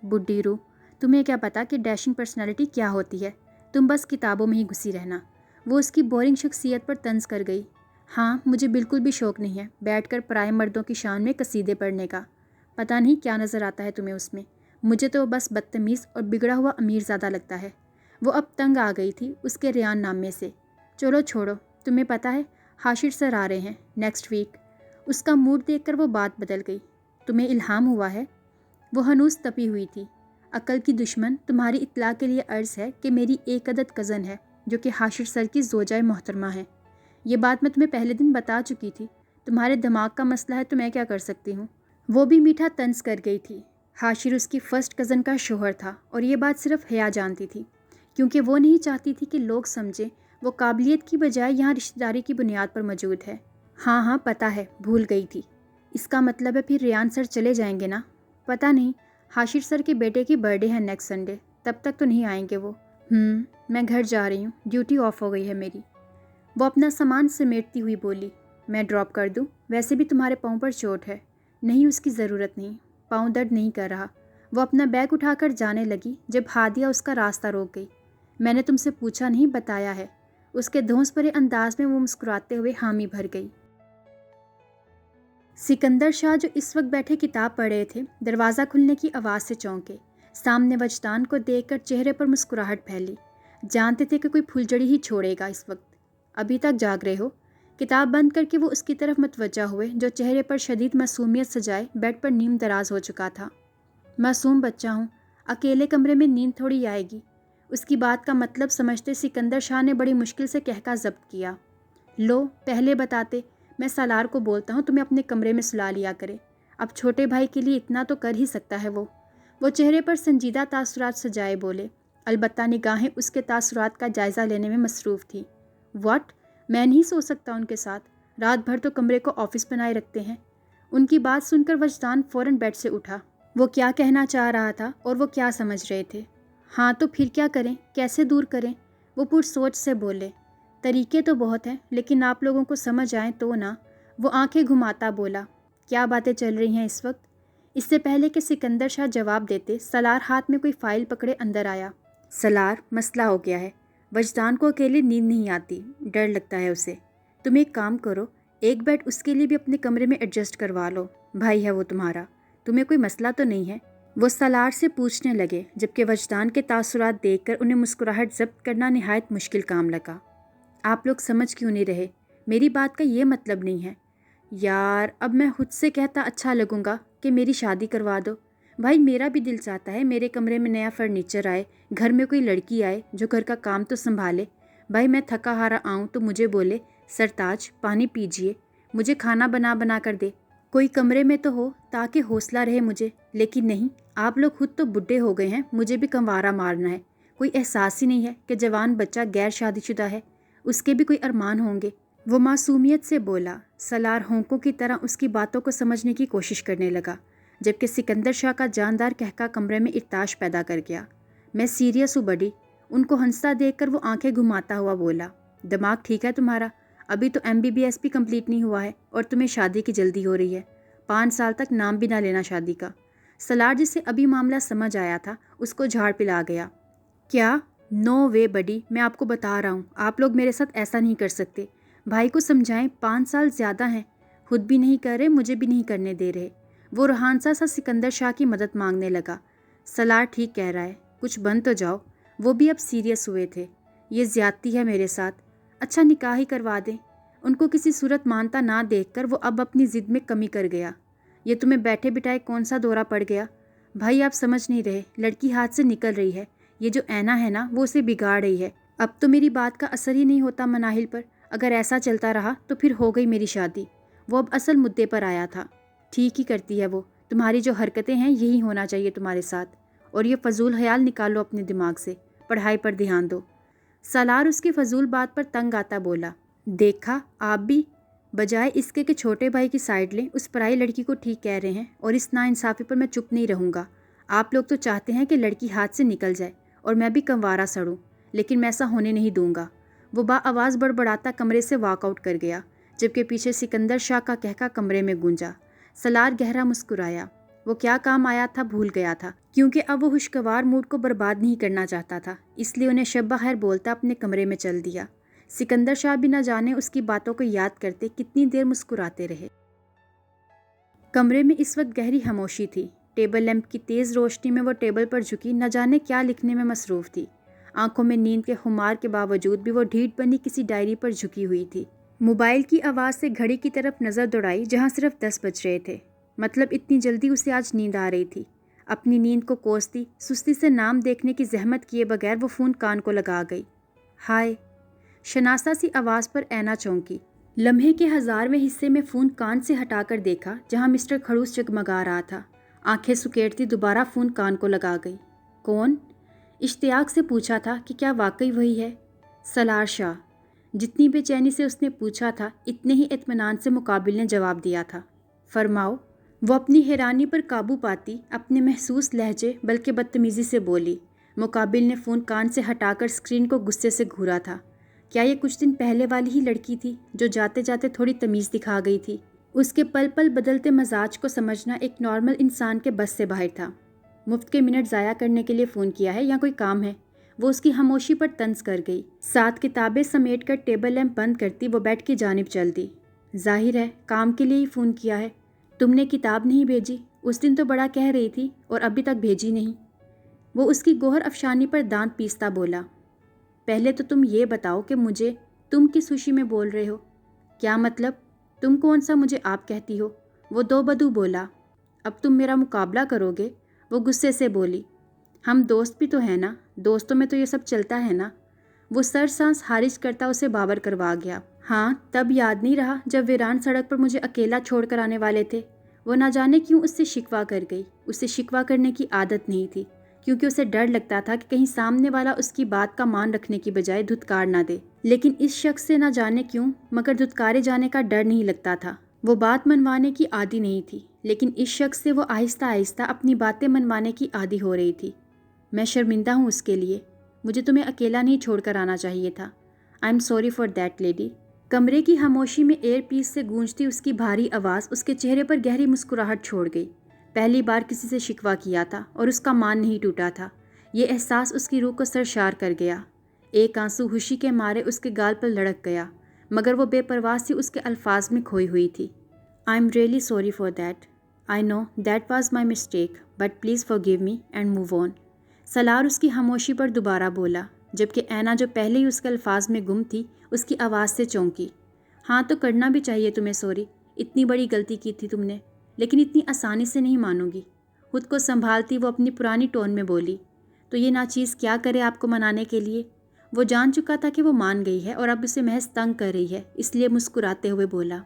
بڈھی روح، تمہیں کیا پتا کہ ڈیشنگ پرسنالٹی کیا ہوتی ہے، تم بس کتابوں میں ہی گھسی رہنا۔ وہ اس کی بورنگ شخصیت پر طنز کر گئی۔ ہاں، مجھے بالکل بھی شوق نہیں ہے بیٹھ کر پرائے مردوں کی شان میں قصیدے پڑھنے کا۔ پتہ نہیں کیا نظر آتا ہے تمہیں اس میں، مجھے تو بس بدتمیز اور بگڑا ہوا امیر زیادہ لگتا ہے۔ وہ اب تنگ آ گئی تھی اس کے ریان نامے سے۔ چلو چھوڑو، تمہیں پتہ ہے حاشر سر آ رہے ہیں نیکسٹ ویک۔ اس کا موڈ دیکھ کر وہ بات بدل گئی۔ تمہیں الہام ہوا ہے؟ وہ ہنوز تپی ہوئی تھی۔ عقل کی دشمن، تمہاری اطلاع کے لیے عرض ہے کہ میری ایک عدد کزن ہے جو کہ حاشر سر کی زوجہ محترمہ ہے۔ یہ بات میں تمہیں پہلے دن بتا چکی تھی۔ تمہارے دماغ کا مسئلہ ہے تو میں کیا کر سکتی ہوں؟ وہ بھی میٹھا طنز کر گئی تھی۔ حاشر اس کی فرسٹ کزن کا شوہر تھا اور یہ بات صرف حیا جانتی تھی، کیونکہ وہ نہیں چاہتی تھی کہ لوگ سمجھیں وہ قابلیت کی بجائے یہاں رشتہ داری کی بنیاد پر موجود ہے۔ ہاں پتہ ہے، بھول گئی تھی۔ اس کا مطلب ہے پھر ریان سر چلے جائیں گے نا؟ پتہ نہیں، حاشر سر کے بیٹے کی برتھ ڈے ہے نیکسٹ سنڈے، تب تک تو نہیں آئیں گے وہ۔ میں گھر جا رہی ہوں، ڈیوٹی آف ہو گئی ہے میری۔ وہ اپنا سامان سمیٹتی ہوئی بولی، میں ڈراپ کر دوں؟ ویسے بھی تمہارے پاؤں پر چوٹ ہے۔ نہیں، اس کی ضرورت نہیں، پاؤں درد نہیں کر رہا۔ وہ اپنا بیگ اٹھا کر جانے لگی جب ہادیہ اس کا راستہ روک گئی۔ میں نے تم سے پوچھا نہیں، بتایا ہے۔ اس کے دھونس بھرے انداز میں وہ مسکراتے ہوئے حامی بھر گئی۔ سکندر شاہ جو اس وقت بیٹھے کتاب پڑھ رہے تھے، دروازہ کھلنے کی آواز سے چونکے۔ سامنے وجدان کو دیکھ کر چہرے پر مسکراہٹ پھیلی۔ جانتے تھے کہ کوئی پھلجڑی ہی چھوڑے گا اس وقت۔ ابھی تک جاگ رہے ہو؟ کتاب بند کر کے وہ اس کی طرف متوجہ ہوئے جو چہرے پر شدید معصومیت سجائے بیڈ پر نیم دراز ہو چکا تھا۔ معصوم بچہ ہوں، اکیلے کمرے میں نیند تھوڑی آئے گی۔ اس کی بات کا مطلب سمجھتے سکندر شاہ نے بڑی مشکل سے کہکا ضبط کیا۔ لو، پہلے بتاتے، میں سالار کو بولتا ہوں تمہیں اپنے کمرے میں سلا لیا کرے۔ اب چھوٹے بھائی کے لیے اتنا تو کر ہی سکتا ہے وہ چہرے پر سنجیدہ تاثرات سجائے بولے، البتہ نگاہیں اس کے تاثرات کا جائزہ لینے میں مصروف تھی۔ واٹ؟ میں نہیں سو سکتا ان کے ساتھ؟ رات بھر تو کمرے کو آفس بنائے رکھتے ہیں۔ ان کی بات سن کر وجدان فوراً بیڈ سے اٹھا۔ وہ کیا کہنا چاہ رہا تھا اور وہ کیا سمجھ رہے تھے؟ ہاں تو پھر کیا کریں، کیسے دور کریں؟ وہ پرسوچ سے بولے۔ طریقے تو بہت ہیں، لیکن آپ لوگوں کو سمجھ آئیں تو نا۔ وہ آنکھیں گھماتا بولا، کیا باتیں چل رہی ہیں اس وقت؟ اس سے پہلے کہ سکندر شاہ جواب دیتے، سالار ہاتھ میں کوئی فائل پکڑے اندر آیا۔ سالار، مسئلہ ہو گیا ہے۔ وجدان کو اکیلے نیند نہیں آتی، ڈر لگتا ہے اسے۔ تم ایک کام کرو، ایک بیڈ اس کے لیے بھی اپنے کمرے میں ایڈجسٹ کروا لو۔ بھائی ہے وہ تمہارا، تمہیں کوئی مسئلہ تو نہیں ہے؟ وہ سالار سے پوچھنے لگے، جبکہ وجدان کے تاثرات دیکھ کر انہیں مسکراہٹ ضبط کرنا نہایت مشکل کام لگا۔ آپ لوگ سمجھ کیوں نہیں رہے؟ میری بات کا یہ مطلب نہیں ہے۔ یار، اب میں خود سے کہتا اچھا لگوں گا کہ میری شادی کروا دو۔ بھائی، میرا بھی دل چاہتا ہے میرے کمرے میں نیا فرنیچر آئے، گھر میں کوئی لڑکی آئے جو گھر کا کام تو سنبھالے۔ بھائی، میں تھکا ہارا آؤں تو مجھے بولے، سرتاج پانی پیجیے، مجھے کھانا بنا کر دے، کوئی کمرے میں تو ہو تاکہ حوصلہ رہے مجھے۔ لیکن نہیں، آپ لوگ خود تو بڈھے ہو گئے ہیں، مجھے بھی کنوارا مارنا ہے۔ کوئی احساس ہی نہیں ہے کہ جوان بچہ غیر شادی شدہ ہے، اس کے بھی کوئی ارمان ہوں گے۔ وہ معصومیت سے بولا۔ سالار ہونکوں کی طرح اس کی باتوں کو سمجھنے کی کوشش کرنے لگا، جبکہ سکندر شاہ کا جاندار کہکا کمرے میں ارتعاش پیدا کر گیا۔ میں سیریس ہوں بڈی۔ ان کو ہنستا دیکھ کر وہ آنکھیں گھماتا ہوا بولا، دماغ ٹھیک ہے تمہارا؟ ابھی تو MBBS بھی کمپلیٹ نہیں ہوا ہے اور تمہیں شادی کی جلدی ہو رہی ہے۔ 5 سال تک نام بھی نہ لینا شادی کا۔ سالار جسے ابھی معاملہ سمجھ آیا تھا، اس کو جھاڑ پلا گیا۔ کیا؟ نو وے بڈی، میں آپ کو بتا رہا ہوں، آپ لوگ میرے ساتھ ایسا نہیں کر سکتے۔ بھائی کو سمجھائیں، 5 سال زیادہ ہیں، خود بھی نہیں کر رہے، مجھے بھی نہیں کرنے دے رہے۔ وہ روحانسا سا سکندر شاہ کی مدد مانگنے لگا۔ سالار ٹھیک کہہ رہا ہے، کچھ بن تو جاؤ۔ وہ بھی اب سیریس ہوئے تھے۔ یہ زیادتی ہے میرے ساتھ، اچھا نکاح ہی کروا دیں۔ ان کو کسی صورت مانتا نہ دیکھ کر وہ اب اپنی ضد میں کمی کر گیا۔ یہ تمہیں بیٹھے بٹھائے کون سا دورہ پڑ گیا؟ بھائی، آپ سمجھ نہیں رہے، لڑکی ہاتھ سے نکل رہی ہے، یہ جو اینا ہے نا، وہ اسے بگاڑ رہی ہے۔ اب تو میری بات کا اثر ہی نہیں ہوتا مناہل پر۔ اگر ایسا چلتا رہا تو پھر ہو گئی میری شادی۔ وہ اب اصل مدعے پر آیا تھا۔ ٹھیک ہی کرتی ہے وہ، تمہاری جو حرکتیں ہیں یہی ہونا چاہیے تمہارے ساتھ، اور یہ فضول خیال نکالو اپنے دماغ سے، پڑھائی پر دھیان دو۔ سالار اس کی فضول بات پر تنگ آتا بولا، دیکھا آپ بھی، بجائے اس کے کہ چھوٹے بھائی کی سائڈ لیں، اس پرائی لڑکی کو ٹھیک کہہ رہے ہیں، اور اس ناانصافی پر میں چپ نہیں رہوں گا۔ آپ لوگ تو چاہتے ہیں کہ لڑکی ہاتھ سے نکل جائے اور میں بھی کنوارا سڑوں، لیکن میں ایسا ہونے نہیں دوں گا۔ وہ آواز بڑبڑاتا کمرے سے واک آؤٹ کر گیا، جبکہ پیچھے سکندر شاہ کا کہکا کمرے میں گونجا۔ سالار گہرا مسکرایا۔ وہ کیا کام آیا تھا بھول گیا تھا، کیونکہ اب وہ خوشگوار موڈ کو برباد نہیں کرنا چاہتا تھا، اس لیے انہیں شب بخیر بولتا اپنے کمرے میں چل دیا۔ سکندر شاہ بھی نہ جانے اس کی باتوں کو یاد کرتے کتنی دیر مسکراتے رہے۔ کمرے میں اس وقت گہری خاموشی تھی۔ ٹیبل لیمپ کی تیز روشنی میں وہ ٹیبل پر جھکی نہ جانے کیا لکھنے میں مصروف تھی۔ آنکھوں میں نیند کے خمار کے باوجود بھی وہ ڈھیٹ بنی کسی ڈائری پر جھکی ہوئی تھی۔ موبائل کی آواز سے گھڑی کی طرف نظر دوڑائی جہاں صرف 10 بج رہے تھے۔ مطلب اتنی جلدی اسے آج نیند آ رہی تھی۔ اپنی نیند کو کوستی سستی سے نام دیکھنے کی زحمت کیے بغیر وہ فون کان کو لگا گئی۔ ہائے، شناسا سی آواز پر اینا چونکی۔ لمحے کے 1000ویں حصے میں فون کان سے ہٹا کر دیکھا جہاں مسٹر کھڑوس جگمگا رہا تھا۔ آنکھیں سکیڑتی دوبارہ فون کان کو لگا گئی۔ کون؟ اشتیاق سے پوچھا تھا کہ کیا واقعی وہی ہے؟ سالار شاہ۔ جتنی بے چینی سے اس نے پوچھا تھا اتنے ہی اطمینان سے مقابل نے جواب دیا تھا۔ فرماؤ۔ وہ اپنی حیرانی پر قابو پاتی اپنے محسوس لہجے بلکہ بدتمیزی سے بولی۔ مقابل نے فون کان سے ہٹا کر اسکرین کو غصے سے گھورا تھا۔ کیا یہ کچھ دن پہلے والی ہی لڑکی تھی جو جاتے جاتے تھوڑی تمیز دکھا گئی تھی؟ اس کے پل پل بدلتے مزاج کو سمجھنا ایک نارمل انسان کے بس سے باہر تھا۔ مفت کے منٹ ضائع کرنے کے لیے فون کیا ہے یا کوئی کام ہے؟ وہ اس کی خاموشی پر طنز کر گئی۔ 7 کتابیں سمیٹ کر ٹیبل لیمپ بند کرتی وہ بیڈ کی جانب چل دی۔ ظاہر ہے کام کے لیے ہی فون کیا ہے۔ تم نے کتاب نہیں بھیجی؟ اس دن تو بڑا کہہ رہی تھی اور ابھی تک بھیجی نہیں۔ وہ اس کی گوہر افشانی پر دانت پیستا بولا۔ پہلے تو تم یہ بتاؤ کہ مجھے تم کس خوشی میں بول رہے ہو؟ کیا مطلب؟ تم کون سا مجھے آپ کہتی ہو؟ وہ دو بدو بولا۔ اب تم میرا مقابلہ کرو گے؟ وہ غصے سے بولی۔ ہم دوست بھی تو ہیں نا، دوستوں میں تو یہ سب چلتا ہے نا۔ وہ سر سانس خارج کرتا اسے باور کروا گیا۔ ہاں، تب یاد نہیں رہا جب ویران سڑک پر مجھے اکیلا چھوڑ کر آنے والے تھے؟ وہ نہ جانے کیوں اس سے شکوہ کر گئی۔ اسے شکوہ کرنے کی عادت نہیں تھی کیونکہ اسے ڈر لگتا تھا کہ کہیں سامنے والا اس کی بات کا مان رکھنے کی بجائے دھتکار نہ دے۔ لیکن اس شخص سے نہ جانے کیوں مگر دھتکارے جانے کا ڈر نہیں لگتا تھا۔ وہ بات منوانے کی عادی نہیں تھی لیکن اس شخص سے وہ آہستہ آہستہ اپنی باتیں منوانے کی عادی ہو رہی تھی۔ میں شرمندہ ہوں اس کے لیے۔ مجھے تمہیں اکیلا نہیں چھوڑ کر آنا چاہیے تھا۔ I am sorry for that lady. کمرے کی خاموشی میں ایئر پیس سے گونجتی اس کی بھاری آواز اس کے چہرے پر گہری مسکراہٹ چھوڑ گئی۔ پہلی بار کسی سے شکوہ کیا تھا اور اس کا مان نہیں ٹوٹا تھا۔ یہ احساس اس کی روح کو سرشار کر گیا۔ ایک آنسو خوشی کے مارے اس کے گال پر لڑک گیا مگر وہ بے پرواہ سی اس کے الفاظ میں کھوئی ہوئی تھی۔ I am really sorry for that. I know that was my mistake but please forgive me and move on. Salar اس کی خاموشی پر دوبارہ بولا جبکہ اینا جو پہلے ہی اس کے الفاظ میں گم تھی اس کی آواز سے چونکی۔ ہاں تو کرنا بھی چاہیے تمہیں سوری۔ اتنی بڑی غلطی کی تھی تم نے لیکن اتنی آسانی سے نہیں مانوں گی۔ خود کو سنبھالتی وہ اپنی پرانی ٹون میں بولی۔ تو یہ ناچیز کیا کرے آپ کو منانے کے لیے؟ وہ جان چکا تھا کہ وہ مان گئی ہے اور اب اسے محض تنگ کر رہی ہے، اس لیے مسکراتے ہوئے بولا۔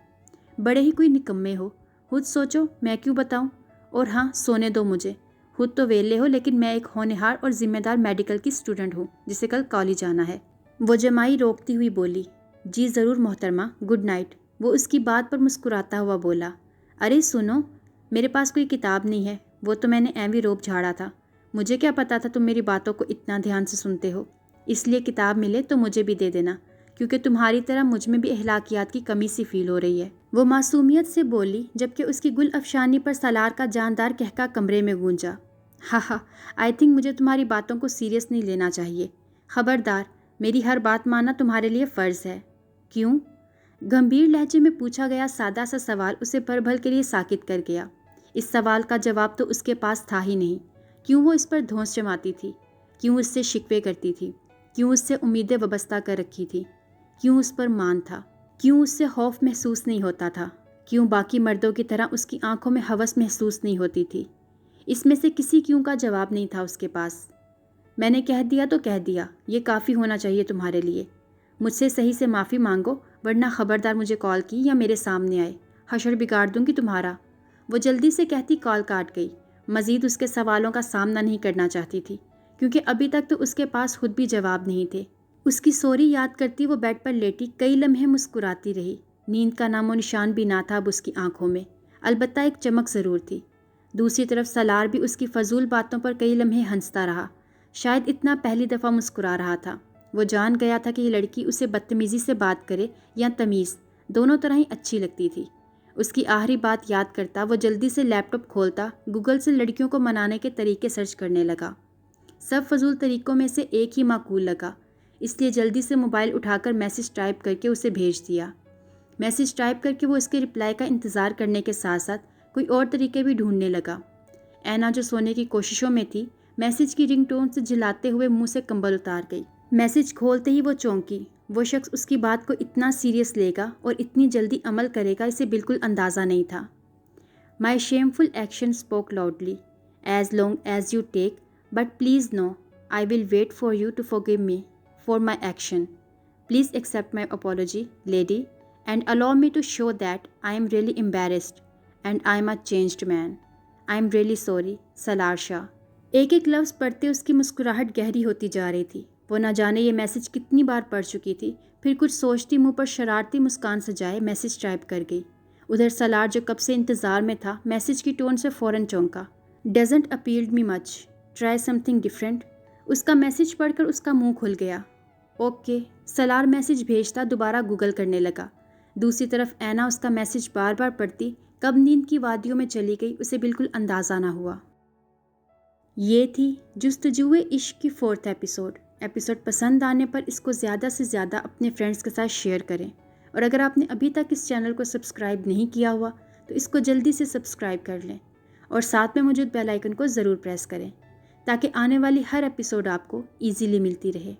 بڑے ہی کوئی نکمے ہو، خود سوچو میں کیوں بتاؤں؟ اور ہاں سونے دو مجھے۔ خود تو ویلے ہو لیکن میں ایک ہونہار اور ذمہ دار میڈیکل کی اسٹوڈنٹ ہوں جسے کل کالج جانا ہے۔ وہ جمائی روکتی ہوئی بولی۔ جی ضرور محترمہ، گڈ نائٹ۔ وہ اس کی بات پر مسکراتا ہوا بولا۔ ارے سنو، میرے پاس کوئی کتاب نہیں ہے، وہ تو میں نے ایویں روب جھاڑا تھا۔ مجھے کیا پتا تھا تم میری باتوں کو اتنا دھیان سے سنتے ہو، اس لیے کتاب ملے تو مجھے بھی دے دینا کیونکہ تمہاری طرح مجھ میں بھی اخلاقیات کی کمی سی فیل ہو رہی ہے۔ وہ معصومیت سے بولی جبکہ اس کی گل افشانی پر سالار کا جاندار کہکا کمرے میں گونجا۔ ہاں ہاں، آئی تھنک مجھے تمہاری باتوں کو سیریس نہیں لینا چاہیے۔ خبردار، میری ہر بات ماننا تمہارے لیے فرض ہے۔ کیوں؟ گمبھیر لہجے میں پوچھا گیا سادہ سا سوال اسے پل بھر کے لیے ساکت کر گیا۔ اس سوال کا جواب تو اس کے پاس تھا ہی نہیں۔ کیوں وہ اس پر دھونس جماتی تھی؟ کیوں اس سے شکوے کرتی تھی؟ کیوں اس سے امیدیں وابستہ کر رکھی تھی؟ کیوں اس پر مان تھا؟ کیوں اس سے خوف محسوس نہیں ہوتا تھا؟ کیوں باقی مردوں کی طرح اس کی آنکھوں میں ہوس محسوس نہیں ہوتی تھی؟ اس میں سے کسی کیوں کا جواب نہیں تھا اس کے پاس۔ میں نے کہہ دیا تو کہہ دیا، یہ کافی ہونا چاہیے تمہارے لیے۔ مجھ سے صحیح سے معافی مانگو ورنہ خبردار مجھے کال کی یا میرے سامنے آئے، حشر بگاڑ دوں گی تمہارا۔ وہ جلدی سے کہتی کال کاٹ گئی۔ مزید اس کے سوالوں کا سامنا نہیں کرنا چاہتی تھی کیونکہ ابھی تک تو اس کے پاس خود بھی جواب نہیں تھے۔ اس کی سوری یاد کرتی وہ بیڈ پر لیٹی کئی لمحے مسکراتی رہی۔ نیند کا نام و نشان بھی نہ تھا اب اس کی آنکھوں میں، البتہ ایک چمک ضرور تھی۔ دوسری طرف سالار بھی اس کی فضول باتوں پر کئی لمحے ہنستا رہا، شاید اتنا پہلی دفعہ مسکرا رہا تھا۔ وہ جان گیا تھا کہ یہ لڑکی اسے بدتمیزی سے بات کرے یا تمیز، دونوں طرح ہی اچھی لگتی تھی۔ اس کی آخری بات یاد کرتا وہ جلدی سے لیپ ٹاپ کھولتا، گوگل سے لڑکیوں کو منانے کے طریقے سرچ کرنے لگا۔ سب فضول طریقوں میں سے ایک ہی معقول لگا، اس لیے جلدی سے موبائل اٹھا کر میسج ٹائپ کر کے اسے بھیج دیا۔ میسج ٹائپ کر کے وہ اس کے رپلائی کا انتظار کرنے کے ساتھ ساتھ کوئی اور طریقے بھی ڈھونڈنے لگا۔ اینا جو سونے کی کوششوں میں تھی، میسج کی رنگ ٹون سے جھلاتے ہوئے منہ سے کمبل اتار گئی۔ میسج کھولتے ہی وہ چونکی۔ وہ شخص اس کی بات کو اتنا سیریس لے گا اور اتنی جلدی عمل کرے گا اسے بالکل اندازہ نہیں تھا۔ My shameful action spoke loudly. As long as you take, but please no, I will wait for you to forgive me for my action. Please accept my apology, lady, and allow me to show that I am really embarrassed and I am a changed man. I am really sorry, Salar Shah. ایک ایک لفظ پڑھتے اس کی مسکراہٹ گہری ہوتی جا رہی تھی. وہ نہ جانے یہ میسج کتنی بار پڑھ چکی تھی. پھر کچھ سوچتی منہ پر شرارتی مسکان سجائے میسج ٹائپ کر گئی. ادھر سلار جو کب سے انتظار میں تھا میسج کی ٹون سے فوراً چونکا. Doesn't appealed me much, try something different. اس کا میسج پڑھ کر اس کا منہ کھل گیا. اوکے. سلار میسج بھیجتا دوبارہ گوگل کرنے لگا. دوسری طرف اینا اس کا میسج بار بار پڑھتی کب نیند کی وادیوں میں چلی گئی اسے بالکل اندازہ نہ ہوا. یہ تھی جستجوئے عشق کی 4th ایپیسوڈ. ایپیسوڈ پسند آنے پر اس کو زیادہ سے زیادہ اپنے فرینڈس کے ساتھ شیئر کریں, اور اگر آپ نے ابھی تک اس چینل کو سبسکرائب نہیں کیا ہوا تو اس کو جلدی سے سبسکرائب کر لیں, اور ساتھ میں موجود بیل آئیکن کو ضرور پریس کریں تاکہ آنے والی ہر ایپیسوڈ آپ کو ایزیلی ملتی رہے.